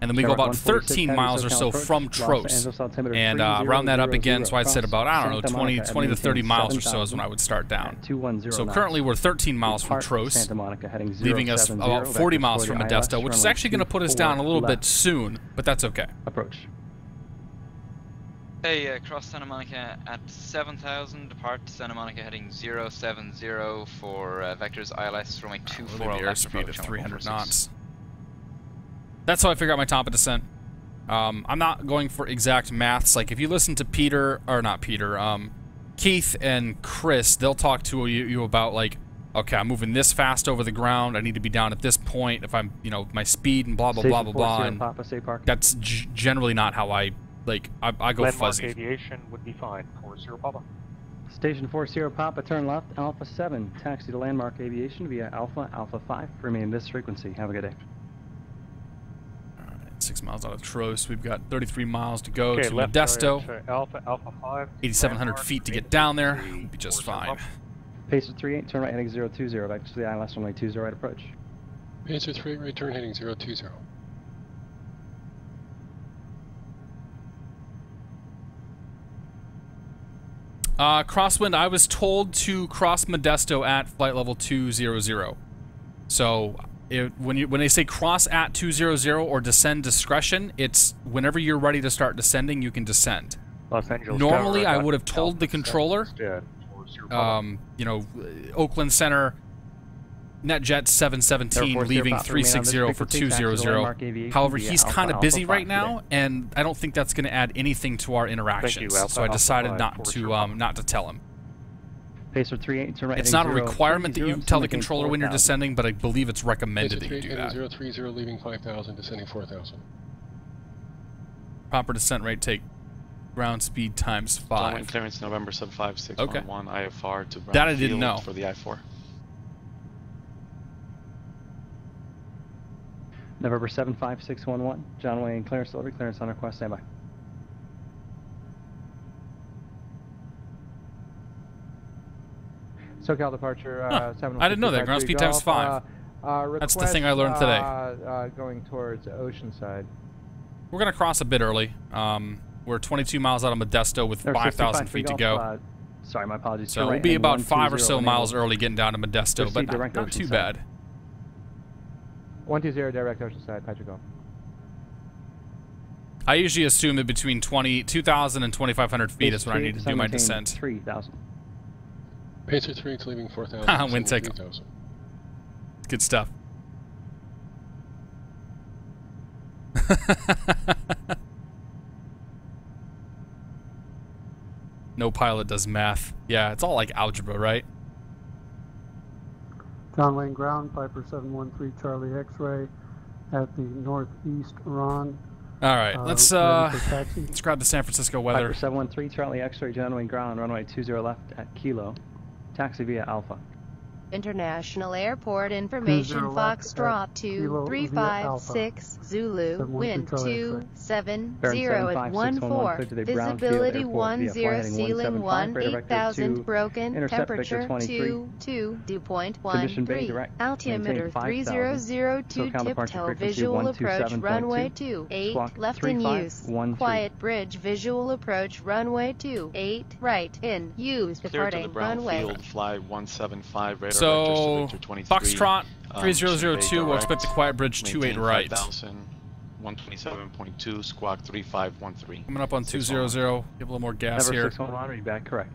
And then we go about 13 miles or so from Tros. And round that up again, so I'd said about, I don't know, 20 to 30 miles or so is when I would start down. So currently we're 13 miles from Tros, leaving us about 40 miles from Modesto, which is actually going to put us down a little bit soon, but that's okay. Approach. Hey, cross Santa Monica at 7,000, depart Santa Monica heading 070 for vectors ILS runway 24 left airspeed of 300 knots. That's how I figure out my top of descent. I'm not going for exact maths. Like if you listen to Keith and Chris, they'll talk to you about like, okay, I'm moving this fast over the ground. I need to be down at this point. If I'm, my speed and blah blah blah blah blah. And that's generally not how I go fuzzy. Aviation would be fine. 40 Papa. Station 40 Papa, turn left, Alpha 7. Taxi to Landmark Aviation via Alpha 5. Remain this frequency. Have a good day. All right, 6 miles out of Tros. We've got 33 miles to go to Modesto. Alpha 5. 8,700 feet to get down there. We'll be just fine. Pacer 38, turn right heading 020. Back to the ILS runway 20 right approach. Pacer 38, right turn heading 020. Crosswind, I was told to cross Modesto at flight level 200. So when they say cross at 200 or descend discretion, it's whenever you're ready to start descending, you can descend. Los Angeles Normally, Tower, I would have told the controller, you know, Oakland Center, NetJet 717 leaving 360 for 200. However, he's kind of busy right now, and I don't think that's going to add anything to our interactions. So I decided not to tell him. Pacer 38, turn right. It's not a requirement that you tell the controller when you're descending, but I believe it's recommended that you do that. 030 leaving 5,000, descending 4,000. Proper descent rate, take ground speed times 5. Downwind clearance November sub 5611 IFR to ground that I didn't field know. For the I-4. November 75611, John Wayne clearance delivery, clearance on request, standby. SoCal departure, I didn't know that. Ground speed times 5. That's the thing I learned today. Going towards Oceanside. We're going to cross a bit early. We're 22 miles out of Modesto with 5,000 feet to go. Sorry, my apologies. So we'll be about 5 or so miles early getting down to Modesto, but not too bad. 120 direct Oceanside, Patrick Golf. I usually assume that between 2,000 and 2,500 feet is when I need to do my descent. 3,000. Pacer 3, it's leaving 4,000. Wind take. Good stuff. No pilot does math. Yeah, it's all like algebra, right? John Wayne ground, Piper 713 Charlie X-ray at the northeast run. All right, let's grab the San Francisco weather. Piper 713 Charlie X-ray, John Wayne ground, runway 20 left at Kilo. Taxi via Alpha. International Airport information, Foxtrot 2356 Zulu, wind 270 at 14, visibility 10, ceiling 18,000, broken, temperature 22, dew point 13, altimeter 3002, tiptoe, visual approach, runway 28, left in use, quiet bridge, visual approach, runway 28, right in use, departing runway. Field, fly 175 radar. So, Foxtrot 3002, we'll expect the quiet bridge 28 right. 127.2, squawk 3513. Coming up on 200, give a little more gas Never here. 611, read back, correct.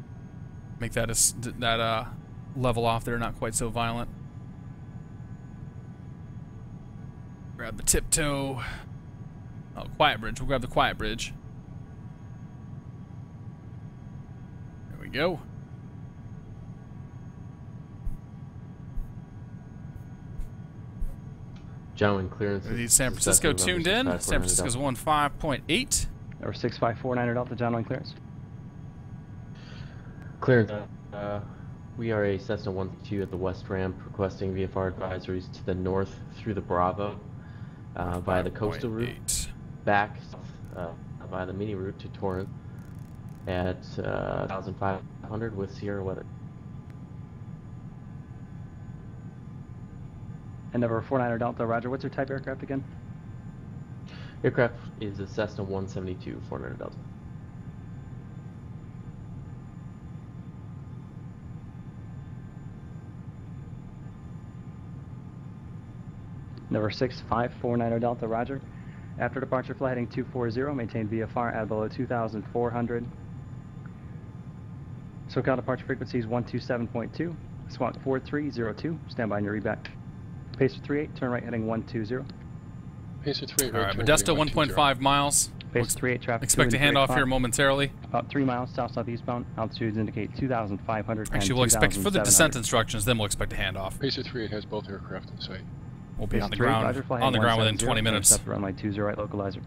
Make that level off there, not quite so violent. Grab the tiptoe. Oh, quiet bridge, we'll grab the quiet bridge. There we go. John clearance. San Francisco tuned in. San Francisco's 15.8. Or 6549 Delta, John Wayne clearance. Clearance. We are a Cessna 132 at the west ramp, requesting VFR advisories to the north through the Bravo via the coastal route, back via the mini route to Torrance at 1,500 with Sierra weather. And number 49 Delta, roger. What's your type aircraft again? Aircraft is a Cessna 172, 49 Delta. Number 6549 Delta, roger. After departure, flight heading 240, maintain VFR at below 2,400. SoCal departure frequency is 127.2, squawk 4302, stand by on your reback. Pacer 38, turn right heading 120. Pacer 38, all right, Modesto 1.5 miles. Pacer 38 traffic. Expect a handoff here momentarily. About 3 miles south-southeastbound. Altitudes indicate 2,500. Actually, we'll expect for the descent instructions, then we'll expect a handoff. Pacer 38 has both aircraft in sight. We'll be on the ground within 20 minutes. Intercept runway 20 right localizer.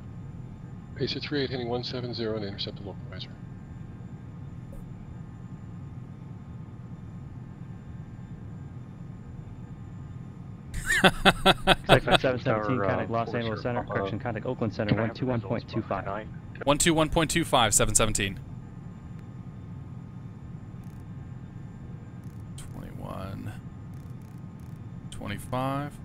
Pacer 38 heading 170 and intercept the localizer. Contact 717, contact Los Angeles Center, correction, contact Oakland Center, 121.25. 121.25, 717. 21. 25.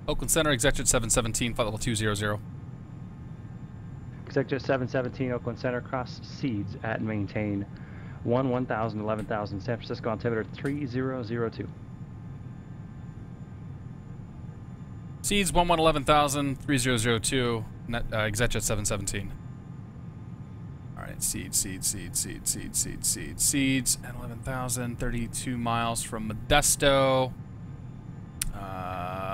Oakland Center, executive 717, flight level 200. Executive 717 Oakland Center, cross seeds at and maintain 1000, 11,000, San Francisco altimeter 3002. Seeds 11,000, 3002, Executive 717. Alright, seeds, and 11,000, 32 miles from Modesto.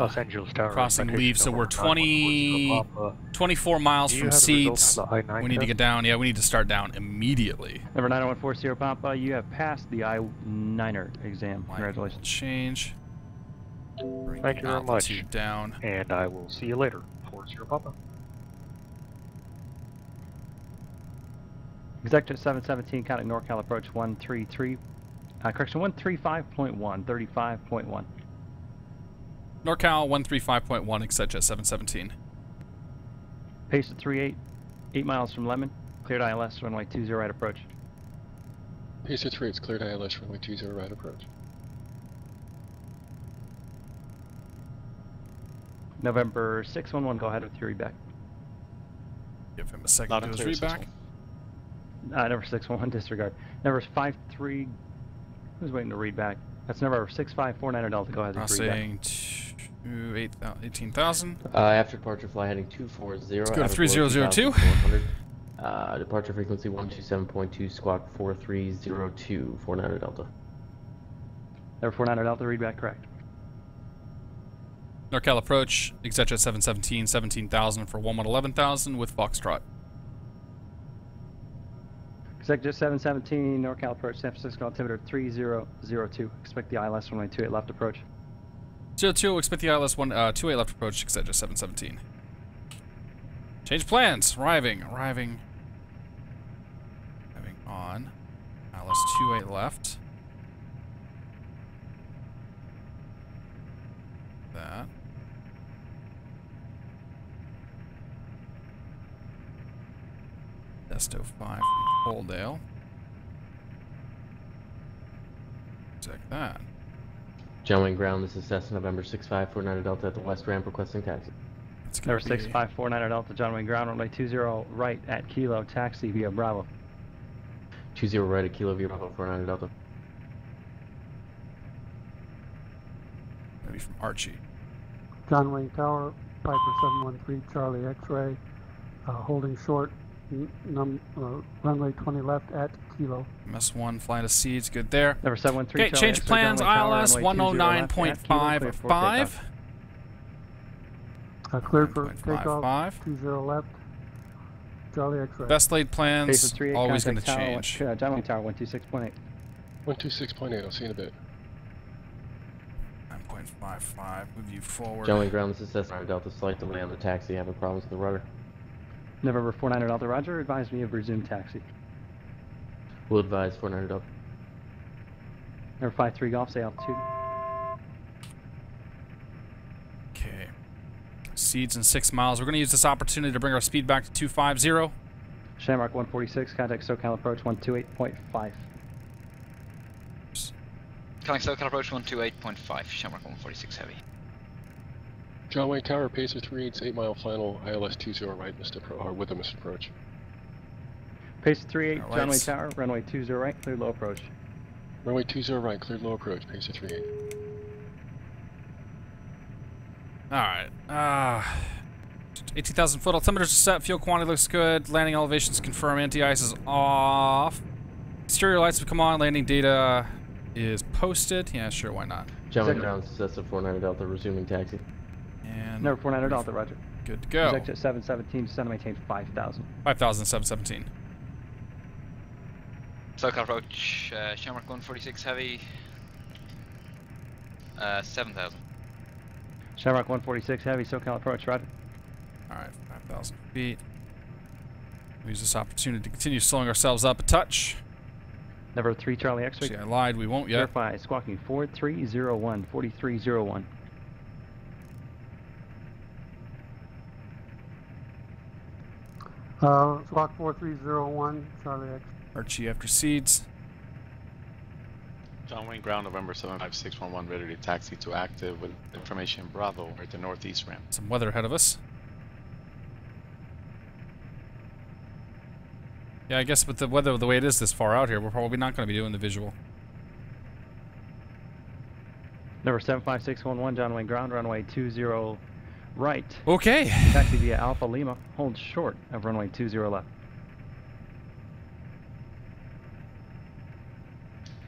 Los Angeles Tower. Crossing leave, so we're 24 miles from seeds. We need to get down. Yeah, we need to start down immediately. Number 9140 Papa, you have passed the I-9er exam. Congratulations. Change. Thank you very much. Down. And I will see you later. 40 Papa. Executive 717, counting NorCal approach 133. Correction, 135.1, 35.1. NorCal 135.1, Executive 717. Pace at 38, 8 miles from Lemon. Cleared ILS, runway 20 right approach. Pace at 3, it's cleared ILS, runway 20 right approach. November 611, go ahead with your readback. Give him a second to do his readback. Number 611, disregard. Number 53, who's waiting to read back? That's number 6549 Delta, go ahead and read back. 18,000. After departure, fly heading 240. Let's go to 3002. Departure frequency 127.2, squawk 4302, 49 Delta. Number 49 Delta, read back correct. NorCal approach, Executive 717, 17,000 for 11,000 with Foxtrot. Executive 717, NorCal approach, San Francisco altimeter 3002. Expect the ILS runway 28 left approach. 02, expect the ILS 28 left approach, Executive 717. Change plans, arriving on ILS 28 left. That. Desto 5 from Holdale. Check that. John Wayne Ground, this is Cessna November 6549 Delta at the West Ramp requesting taxi. Number 6549 Delta, John Wayne Ground, runway 20 right at Kilo, taxi via Bravo. 20 right at Kilo via Bravo 49 Delta. Maybe from Archie. John Wayne Tower, Piper 713, Charlie X-ray, holding short, runway 20 left at Kilo. MS1 flying to seeds, good there. Number 713. Okay, change plans, ILS 109.55. Cleared for takeoff, 20 left, Charlie X-ray. Best laid plans, always going to change. John Wayne Tower, 126.8. 126.8, I'll see you in a bit. 9.55, move you forward. John Wayne Ground, this is Cessna Delta, slight delay on the taxi, having problems with the rudder. November 49 Delta, roger, advise me of resumed taxi. We'll advise 49 Delta. Number 53 Golf, say altitude. Okay. Seeds in 6 miles. We're going to use this opportunity to bring our speed back to 250. Shamrock 146, contact SoCal approach 128.5. Calling SoCal approach 128.5, Shamrock 146 heavy. John Wayne Tower, Pacer 3, it's 8 mile final, ILS 20 right, with a missed approach. Pacer 38, John Wayne Tower, runway 20 right, cleared low approach. Runway 20 right, cleared low approach, Pacer 38. Alright, 18,000 foot, altimeters are set, fuel quantity looks good, landing elevations confirmed, anti-ice is off. Exterior lights have come on, landing data is posted. Yeah, sure, why not? John Wayne Ground, Cessna 49 Delta, resuming taxi. And number 49 Delta, roger. Good to go. Executive 717, descend to maintain 5,000. 5,717. SoCal approach, Shamrock 146 heavy, 7,000. Shamrock 146 heavy, SoCal approach, roger. Alright, 5,000 feet. We'll use this opportunity to continue slowing ourselves up a touch. Number 3 Charlie X-ray. See, I lied, we won't yet. Verify, squawking 4301, 4301. Squawk 4301, Charlie X. Archie after seeds. John Wayne Ground, November 75611, ready to taxi to active with information Bravo at the northeast ramp. Some weather ahead of us. Yeah, I guess with the weather the way it is this far out here, we're probably not going to be doing the visual. Number 75611, John Wayne ground, runway 20 right. Okay. Taxi via Alpha Lima, hold short of runway 20 left.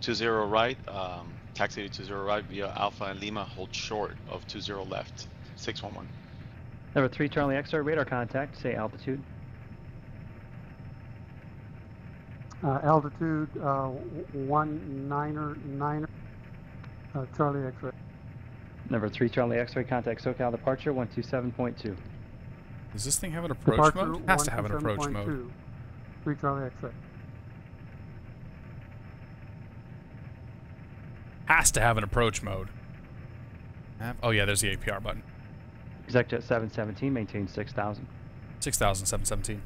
20 right, taxi to 20 right via Alpha and Lima, hold short of 20 left, 611. Number 3 Charlie X-ray, radar contact, say altitude. Altitude 199er, Charlie X-ray. Number 3 Charlie X-ray, contact SoCal departure 127.2. Does this thing have an approach mode? It has to have an approach mode. 3 Charlie X-ray. Has to have an approach mode. Oh yeah, there's the APR button. ExecJet 717, maintain 6,000. 6,000, 717.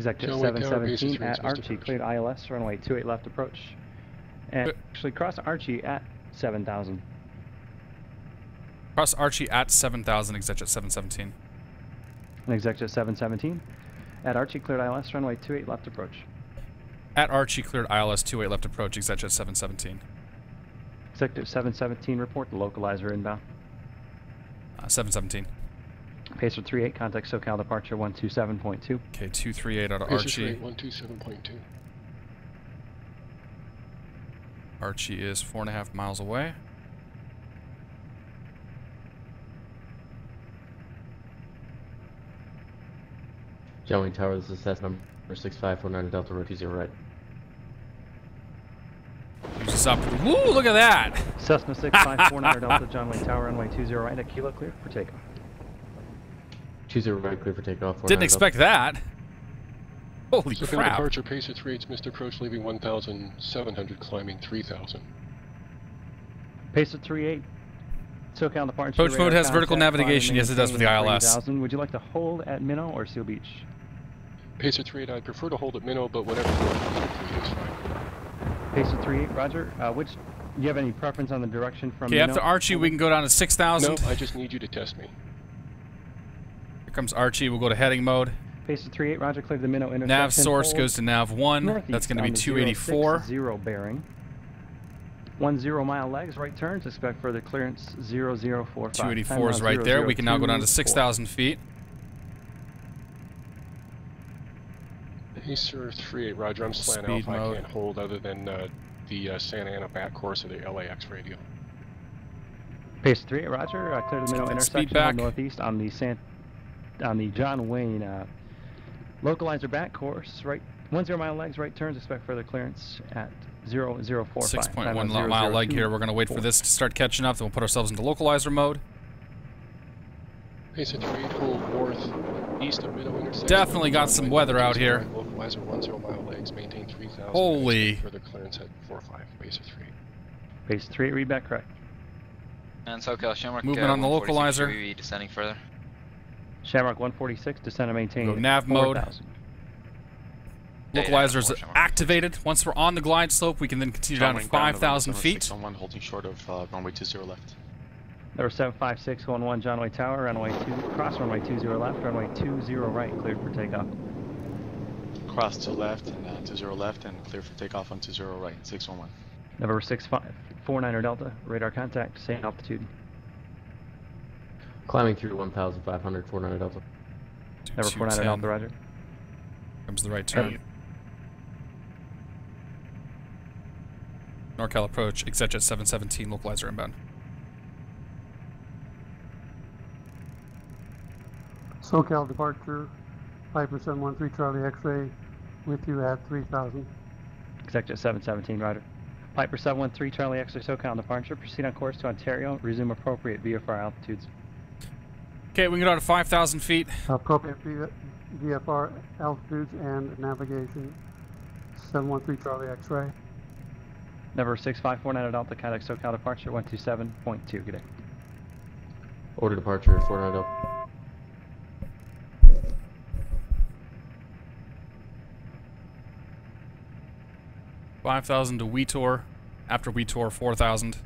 ExecJet 717 at Archie, cleared ILS, runway 28 left approach. And actually cross Archie at 7,000. Cross Archie at 7,000, ExecJet 717. And ExecJet 717 at Archie, cleared ILS, runway 28 left approach. At Archie, cleared ILS 28 left approach, ExecJet 717. ExecJet 717, report the localizer inbound. 717. Pacer 38, contact SoCal departure 127.2. Okay, 238 out of Archie. 127.2. Archie is 4.5 miles away. John Wayne Tower, this is Cessna number 6549 Delta Road 20 right. Use this up. Woo, look at that! Cessna 6549 Delta, John Wayne Tower, runway 20 right at Kilo, clear for takeoff. 20 right, clear for takeoff. Didn't expect that. Holy so crap. Departure, Pacer 38, missed approach, leaving 1,700, climbing 3,000. Pacer 38, SoCal departure. Approach mode has vertical navigation. Yes, it does with the ILS. Would you like to hold at Minnow or Seal Beach? Pacer 38, I'd prefer to hold at Minnow, but whatever is fine. Pacer 38, roger. Do you have any preference on the direction from Minnow? Okay, after Archie, we can go down to 6,000. No, I just need you to test me. Here comes Archie. We'll go to heading mode. Pacer 38, roger. Clear the Minnow intersection. Nav source goes to nav 1. That's going to be 284. 0 bearing. 10 mile legs, right turns. Expect further clearance 0045. 284 is right there. We can now go down to 6,000 feet. Pacer 38, roger. I'm slant alpha. I can't hold other than the Santa Ana back course of the LAX radio. Pacer 38, roger. Clear the Minnow intersection northeast on the John Wayne localizer back course. Right, 10 mile legs, right turns. Expect further clearance at 0045. 6.1 mile leg here. We're going to wait for this to start catching up. Then we'll put ourselves into localizer mode. Pacer 38, hold north east of Minnow intersection. Definitely got some weather out here. Localizer 10 mile legs, maintain 3,000. Holy. Further clearance at 45. Pacer 38. Pacer 38, read back correct. And SoCal Shamrock. Movement on the localizer. Descending further. Shamrock 146, descend and maintain. Go nav mode. Localizer is activated. Once we're on the glide slope, we can then continue down to 5,000 feet. 611 holding short of runway 20 left. Number 75611 John Wayne Tower, runway 2, cross runway 20 left, runway 20 right, cleared for takeoff. Cross to left and 20 left and clear for takeoff on 20 right, 611. Number 6549er Delta, radar contact, same altitude. Climbing through 1,500, 49er Delta. Number 49er Delta, roger. Comes the right turn. NorCal approach, ExecJet 717, localizer inbound. SoCal departure, Piper 713 Charlie X-ray, with you at 3,000. ExecJet 717, roger. Piper 713 Charlie X-ray, SoCal departure, proceed on course to Ontario, resume appropriate VFR altitudes. Okay, we can go down to 5,000 feet. Appropriate VFR altitudes and navigation, 713 Charlie X-ray. Number 6549 Delta, contact SoCal departure 127.2. Good day. Order departure 49 Delta. $5,000 to Wetor. After Wetor, 4,000.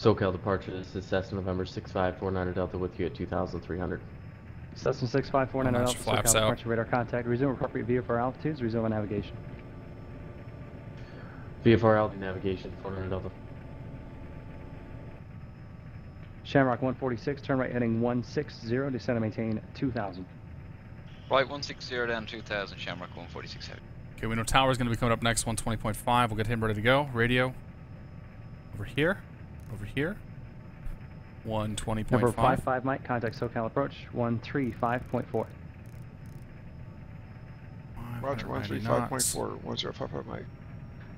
SoCal departure, this is Cessna November 6549 Delta with you at 2,300. Cessna 6549 Delta, flaps SoCal out. departure radar contact. Resume appropriate VFR altitudes, resume on navigation. VFR altitude navigation, 400 Delta. Shamrock 146, turn right heading 160, descend and maintain 2,000. Right 160 down 2,000, Shamrock 146 heavy. Okay, we know tower's going to be coming up next, 120.5. We'll get him ready to go. Radio. Over here. Over here. 120.5. Number 55 Mike, contact SoCal approach 135.4. Roger, 135.4, 1055 Mike.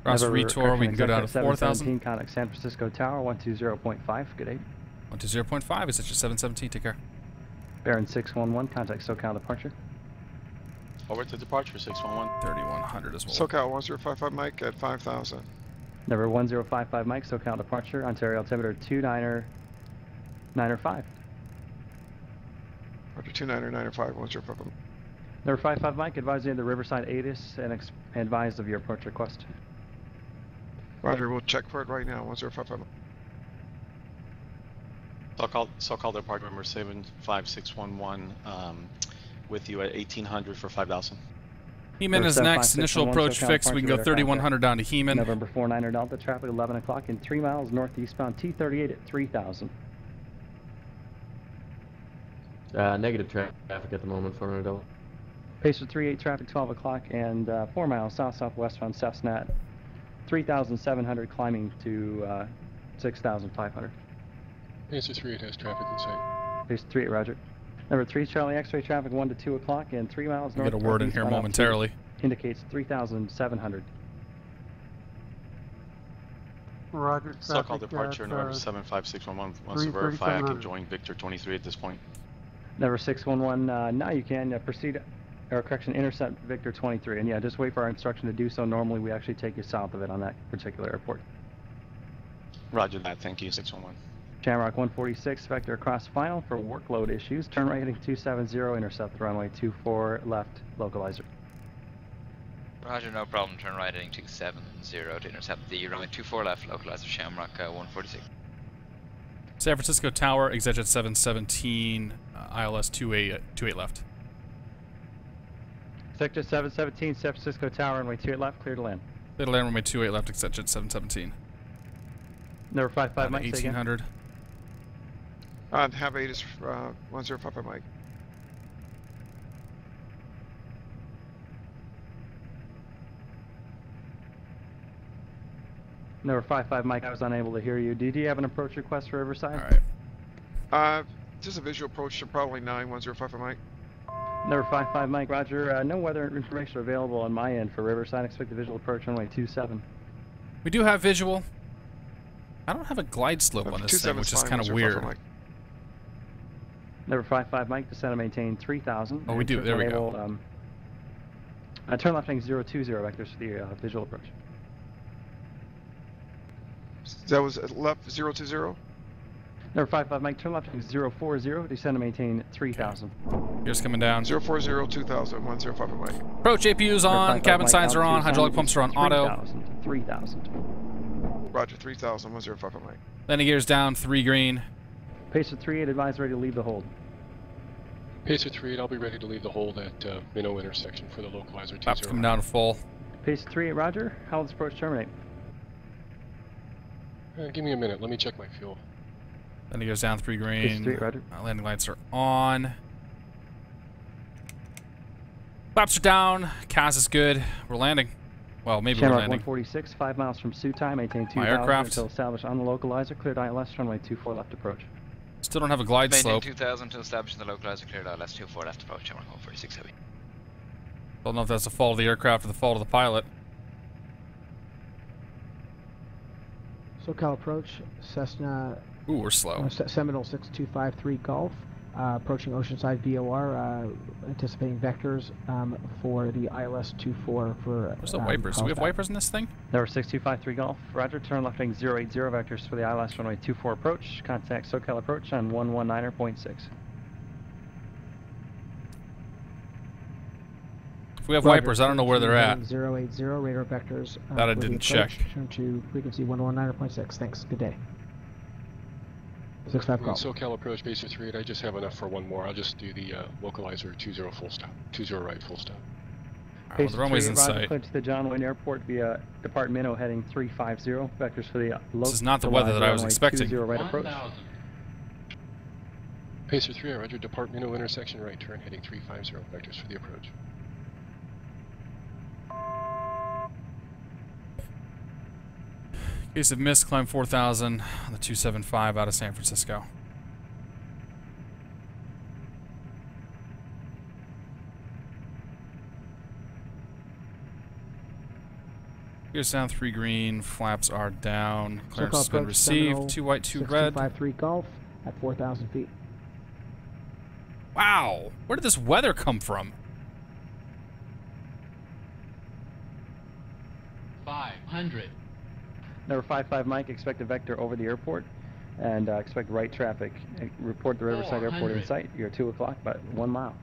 Roger, Retour, we can go down to 4,000. Contact San Francisco Tower 120.5, good day. 120.5, is it your 717? Take care. Baron 611, contact SoCal departure. Over to departure, 611. 3,100 as well. SoCal 1055 Mike at 5,000. Number 1055 Mike, SoCal departure, Ontario altimeter 29905. Roger, 29905, 1055. Number 55 Mike, advise you of the Riverside Addis and advised of your approach request. Roger, we'll check for it right now, 1055 Mike. SoCal departure number 75611 with you at 1,800 for 5,000. Heman is next. Initial approach fixed. We can go 3,100 down to Heman. November 49er Delta, traffic 11 o'clock in 3 miles northeastbound T38 at 3,000. Negative traffic at the moment, 400 Delta. Pacer 38 traffic 12 o'clock and 4 miles south-southwestbound Cessna 3,700 climbing to 6,500. Pacer 38 has traffic in sight. Pacer 38, roger. Number 3 Charlie X-ray traffic 1 to 2 o'clock and 3 miles north. Get a word in here momentarily. Indicates 3,700. Roger. SoCal departure November 75611 wants to verify I can join Victor 23 at this point. Number 611, now you can proceed, or correction, intercept Victor 23. And yeah, just wait for our instruction to do so. Normally we actually take you south of it on that particular airport. Roger that, thank you, 611. Shamrock 146, vector across final for workload issues. Turn right heading 270, intercept the runway 24 left, localizer. Roger, no problem. Turn right heading 270 to intercept the runway 24 left, localizer Shamrock 146. San Francisco Tower, exit at 717, ILS 28 left. Sector 717, San Francisco Tower, runway 28 left, clear to land. Clear to land, runway 28 left, exit at 717. Number 55 Mike, 1,800. Have 8 is 1055 Mike. Number 55 Mike, I was unable to hear you. Do you have an approach request for Riverside? Alright. Just a visual approach to probably 91055 Mike. Number 55 Mike, roger. No weather information available on my end for Riverside. Expect the visual approach runway 27. We do have visual. I don't have a glide slope on this thing, which is kind of weird. Number 55 Mike, descend and maintain 3,000. Oh, we do. There we go. Turn left heading 020 vectors for the visual approach. That was left 020? Number 55 Mike, turn left heading 040, descend and maintain 3,000. Here's coming down. 040, 2,000, 105 Mike. Approach APU's on, cabin signs are on, hydraulic pumps are on auto. 3,000. Roger, 3,000, 105 Mike. Landing gears down, 3 green. Pacer 38, advise ready to leave the hold. Pacer 38, I'll be ready to leave the hold at Minnow intersection for the localizer 20. Flaps coming down to full. Pacer 38, roger. How will this approach terminate? Give me a minute, let me check my fuel. Landing goes down, 3 green. Pacer 38, roger. Landing lights are on. Flaps are down. CAS is good. We're landing. Well, maybe Shamrock we're landing. 146, 5 miles from Sutai, maintain 2,000 aircraft. until established on the localizer, cleared ILS, runway 24 left approach. Still don't have a glide Maintain slope. 2,000 to establish the localizer, cleared ILS 24 left approach, Shamrock 146 heavy. Don't know if that's the fault of the aircraft or the fault of the pilot. SoCal approach, Cessna. Ooh, we're slow. Seminole 6253 Golf. Approaching Oceanside VOR, anticipating vectors for the ILS-24 for... Where's the wipers? Do we have wipers in this thing? Number 6253 Golf. Roger, turn left heading 080 vectors for the ILS runway 24 approach. Contact SoCal approach on 119.6. If we have wipers, I don't know where they're at. 080 radar vectors. That I didn't check. Turn to frequency 119.6. Thanks. Good day. 65 Golf. SoCal approach, base 38, I just have enough for one more. I'll just do the localizer 20 full stop. 20 right full stop. Well, the runway's in sight. Cleared to the John Wayne Airport via Depart Minnow heading 350. Vectors for the local. This is not the weather that I was expecting. 20 right approach. Pacer 3, roger. Depart Minnow intersection right turn heading 350. Vectors for the approach. Case of mist, climb 4,000 on the 275 out of San Francisco. Gears down, 3 green, flaps are down. Clearance has been received. 2 white, 2 red. 6253 Golf at 4,000 feet. Wow, where did this weather come from? 500. Number 55 Mike, expect a vector over the airport and expect right traffic. Report the Riverside Airport in sight. You're 2 o'clock, about 1 mile.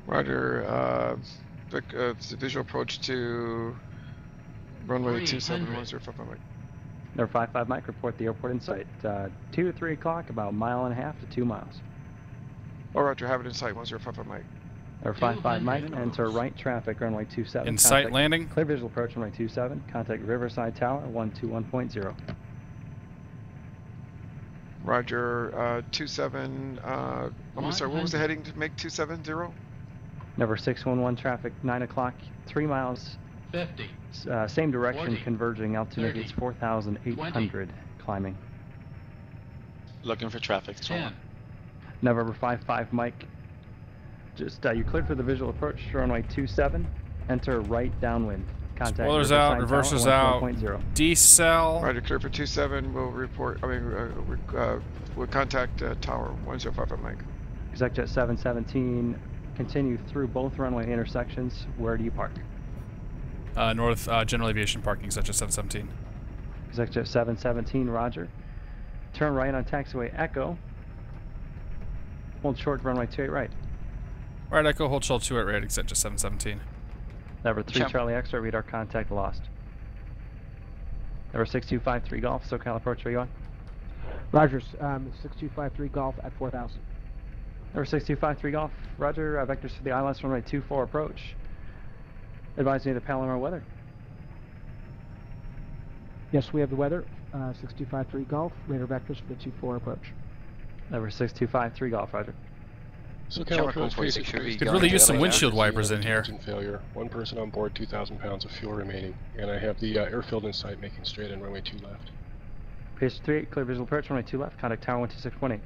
Roger. Visual approach to runway 271055 Mike. Number 55 Mike, report the airport in sight. 2 to 3 o'clock, about 1.5 miles to 2 miles. Oh, Roger, have it in sight, 1055 Mike. Number 55 Mike, enter right traffic, runway 27. In sight landing. Clear visual approach, runway 27. Contact Riverside Tower, 121.0. Roger, 27, I'm sorry, what was the heading to make 270? Number 611 traffic, 9 o'clock, 3 miles. 50. Same direction, 40, converging, altitude 30, is 4,800 climbing. Looking for traffic. 10. November 55 Mike, just you cleared for the visual approach, runway 27, enter right downwind. Contact Spoilers out, reversers out, decel. Roger, clear for 27, we'll report, we'll contact tower 1055 Mike. ExecJet 717, continue through both runway intersections. Where do you park? North General Aviation parking, such as 717. ExecJet 717, roger. Turn right on taxiway Echo. Hold short, runway 28 right. Right Echo, hold short 28 right, ExecJet 717. Number 3 Charlie X-ray, radar contact lost. Number 6253 Golf, SoCal approach, where you on? Rogers, 6253 Golf at 4,000. Number 6253 Golf, roger, vectors for the ILS runway 24 approach. Advising you of the Palomar weather. Yes, we have the weather. 6253 Golf, radar vectors for the 24 approach. Number 6253 Golf, roger. So approach, could really use some windshield wipers in here. Failure. 1 person on board, 2,000 pounds of fuel remaining, and I have the airfield in sight, making straight in runway 2 left. Pacer 38, clear visual approach, runway 2 left, contact tower 126.8.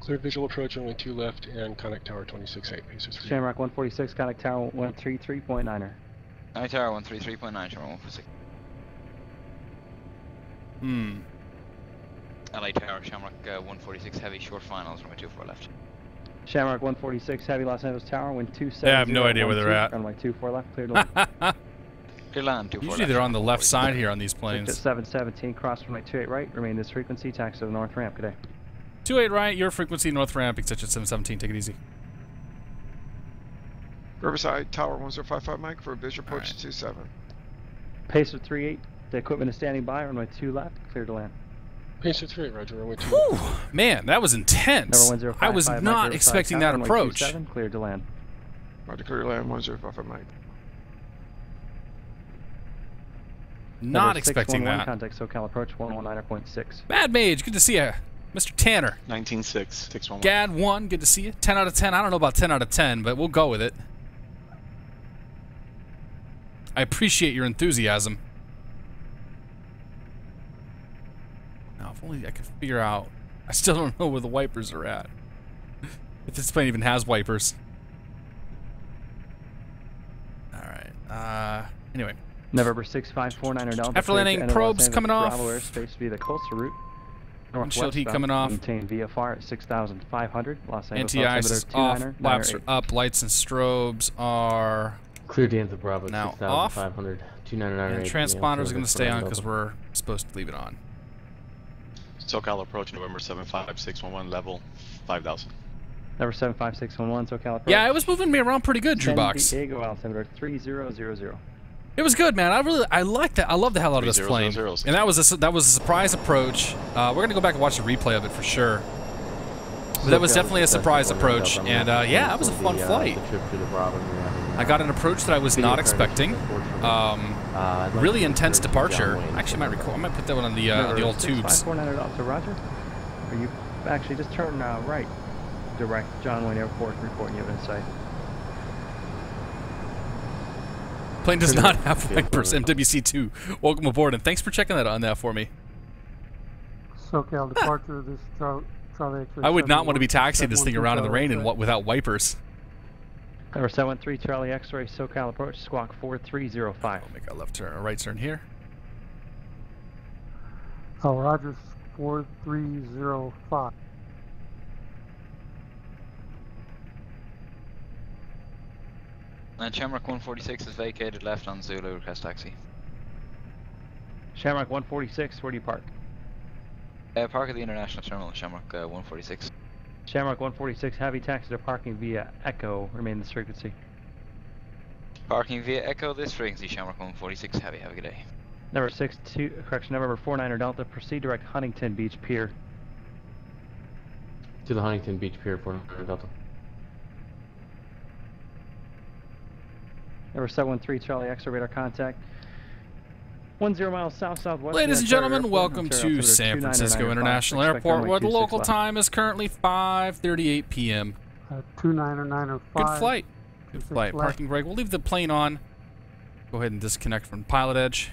Cleared visual approach, runway 2 left, and contact tower 26.8, Pacer 3. Shamrock 146, contact tower 133.9er. Contact tower 133.9, Shamrock 146. LA tower, Shamrock 146, heavy, short finals, runway 24 left. Shamrock 146, heavy, Los Angeles tower, wind 270. Yeah, I have no idea where they're at. Runway 24 left, cleared land. Clear land, 24 Usually they're on the left side here on these planes. 717, cross runway 28 right, remain this frequency, taxi to the north ramp, good day. 28 right, your frequency, north ramp, ExecJet 717, take it easy. Riverside Tower 1055 Mike for visual approach 27. Pacer 38, the equipment is standing by, runway 2 left, clear to land. Pacer 3, roger, runway 2 Whew, man, that was intense. I was not expecting that approach. 27, cleared to land. Roger, clear to land 1055 Mike. Not expecting that. Contact SoCal approach 119.6. Bad Mage, good to see you. Mr. Tanner. 19.6, 611. Gad 1, good to see you. 10 out of 10. I don't know about 10 out of 10, but we'll go with it. I appreciate your enthusiasm. Now, if only I could figure out. I still don't know where the wipers are at. If this plane even has wipers. Alright. Anyway. November 6549er Delta. After landing, probes coming off. Bravo airspace via the coastal route. Windshield heat coming off. Maintain VFR at 6,500. Los Angeles. Anti-ice is off. Flaps are up. Lights and strobes are cleared into Bravo. Now off. 6,500. 299. And transponders are going to stay on because we're supposed to leave it on. SoCal approach November 75611 level 5,000. Number 75611 SoCal approach. Yeah, it was moving me around pretty good, Drew Box. San Diego altimeter 3000. It was good, man. I like that. I love the hell out of this plane. And that was a surprise approach. We're gonna go back and watch the replay of it for sure. But that was definitely a surprise approach, and yeah, that was a fun flight. I got an approach that I was not expecting. Really intense departure. Actually, I might put that one on the old tubes. 549 to Roger. Are you actually just turn right, direct John Wayne Airport, reporting you have insight. Plane does not have wipers. MWC2. Welcome aboard, and thanks for checking that on that for me. SoCal departure. This Charlie X-ray. I would not want to be taxiing this thing around in the rain and without wipers. Number 713 Charlie X-ray, SoCal approach, squawk 4305. I'll make a left turn, a right turn here. Oh, Roger, 4305. Shamrock 146 is vacated left on Zulu, request taxi. Shamrock 146, where do you park? Park at the International Terminal, Shamrock 146. Shamrock 146, heavy taxi to parking via Echo, remain this frequency. Parking via Echo, this frequency, Shamrock 146, heavy, have a good day. Number correction, November 49er Delta, proceed direct Huntington Beach Pier. To the Huntington Beach Pier, 49er Delta. Number 713 Charlie X-ray, radar contact. 10 miles south-southwest. Ladies and gentlemen, welcome to San Francisco International Airport, where the local time is currently 5:38 p.m. 29905. Good flight. Good flight. Parking brake. We'll leave the plane on. Go ahead and disconnect from PilotEdge.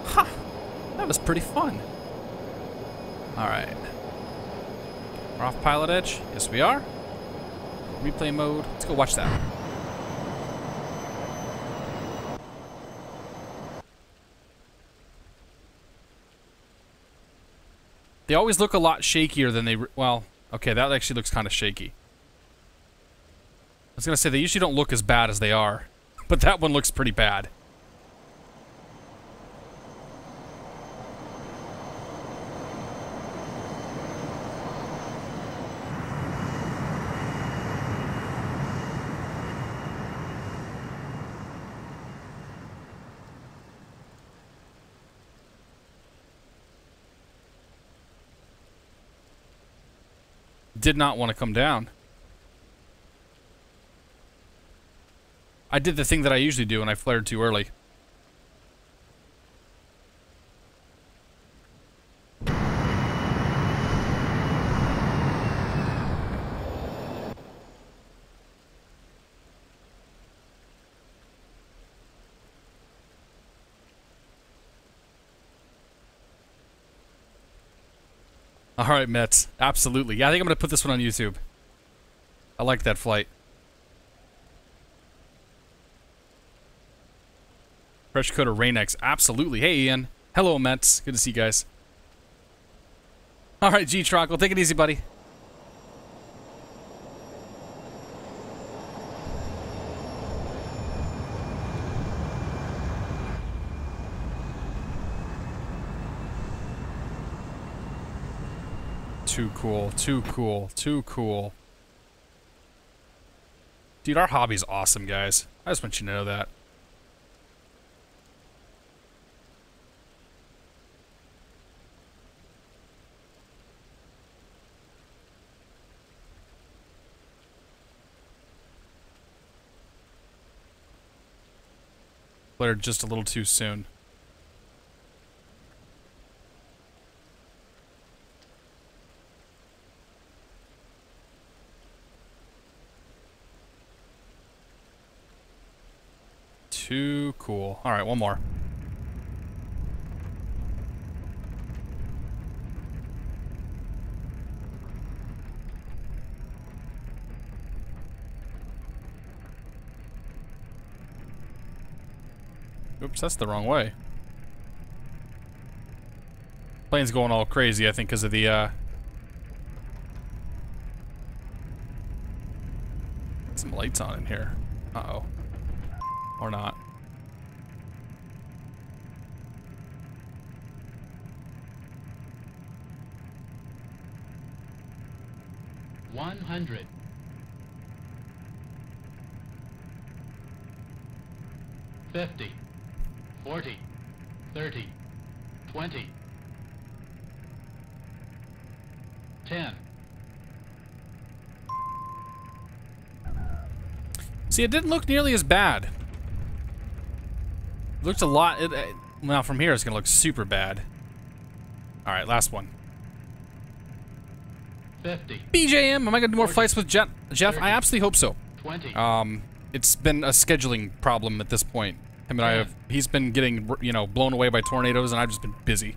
Ha! That was pretty fun. All right. We're off PilotEdge. Yes, we are. Replay mode. Let's go watch that. They always look a lot shakier than they... Well, okay, that actually looks kind of shaky. I was going to say, they usually don't look as bad as they are. But that one looks pretty bad. Did not want to come down. I did the thing that I usually do and I flared too early. All right, Mets. Absolutely. Yeah, I think I'm going to put this one on YouTube. I like that flight. Fresh coat of Rain-X. Absolutely. Hey, Ian. Hello, Mets. Good to see you guys. All right, G-Tronc. Well, take it easy, buddy. Too cool, too cool, too cool. Dude, our hobby's awesome, guys. I just want you to know that. Flared just a little too soon. Too cool. All right, one more. Oops, that's the wrong way. Plane's going all crazy, I think, because of the, some lights on in here. Uh-oh. Or not. 50, 40, 30, 20, 10. See, it didn't look nearly as bad. It looked a lot. Now from here, it's gonna look super bad. All right, last one. 50. BJM, am I gonna do more 40, fights with Jeff? 30, I absolutely hope so. 20. It's been a scheduling problem at this point. Him and I have. He's been getting, you know, blown away by tornadoes, and I've just been busy.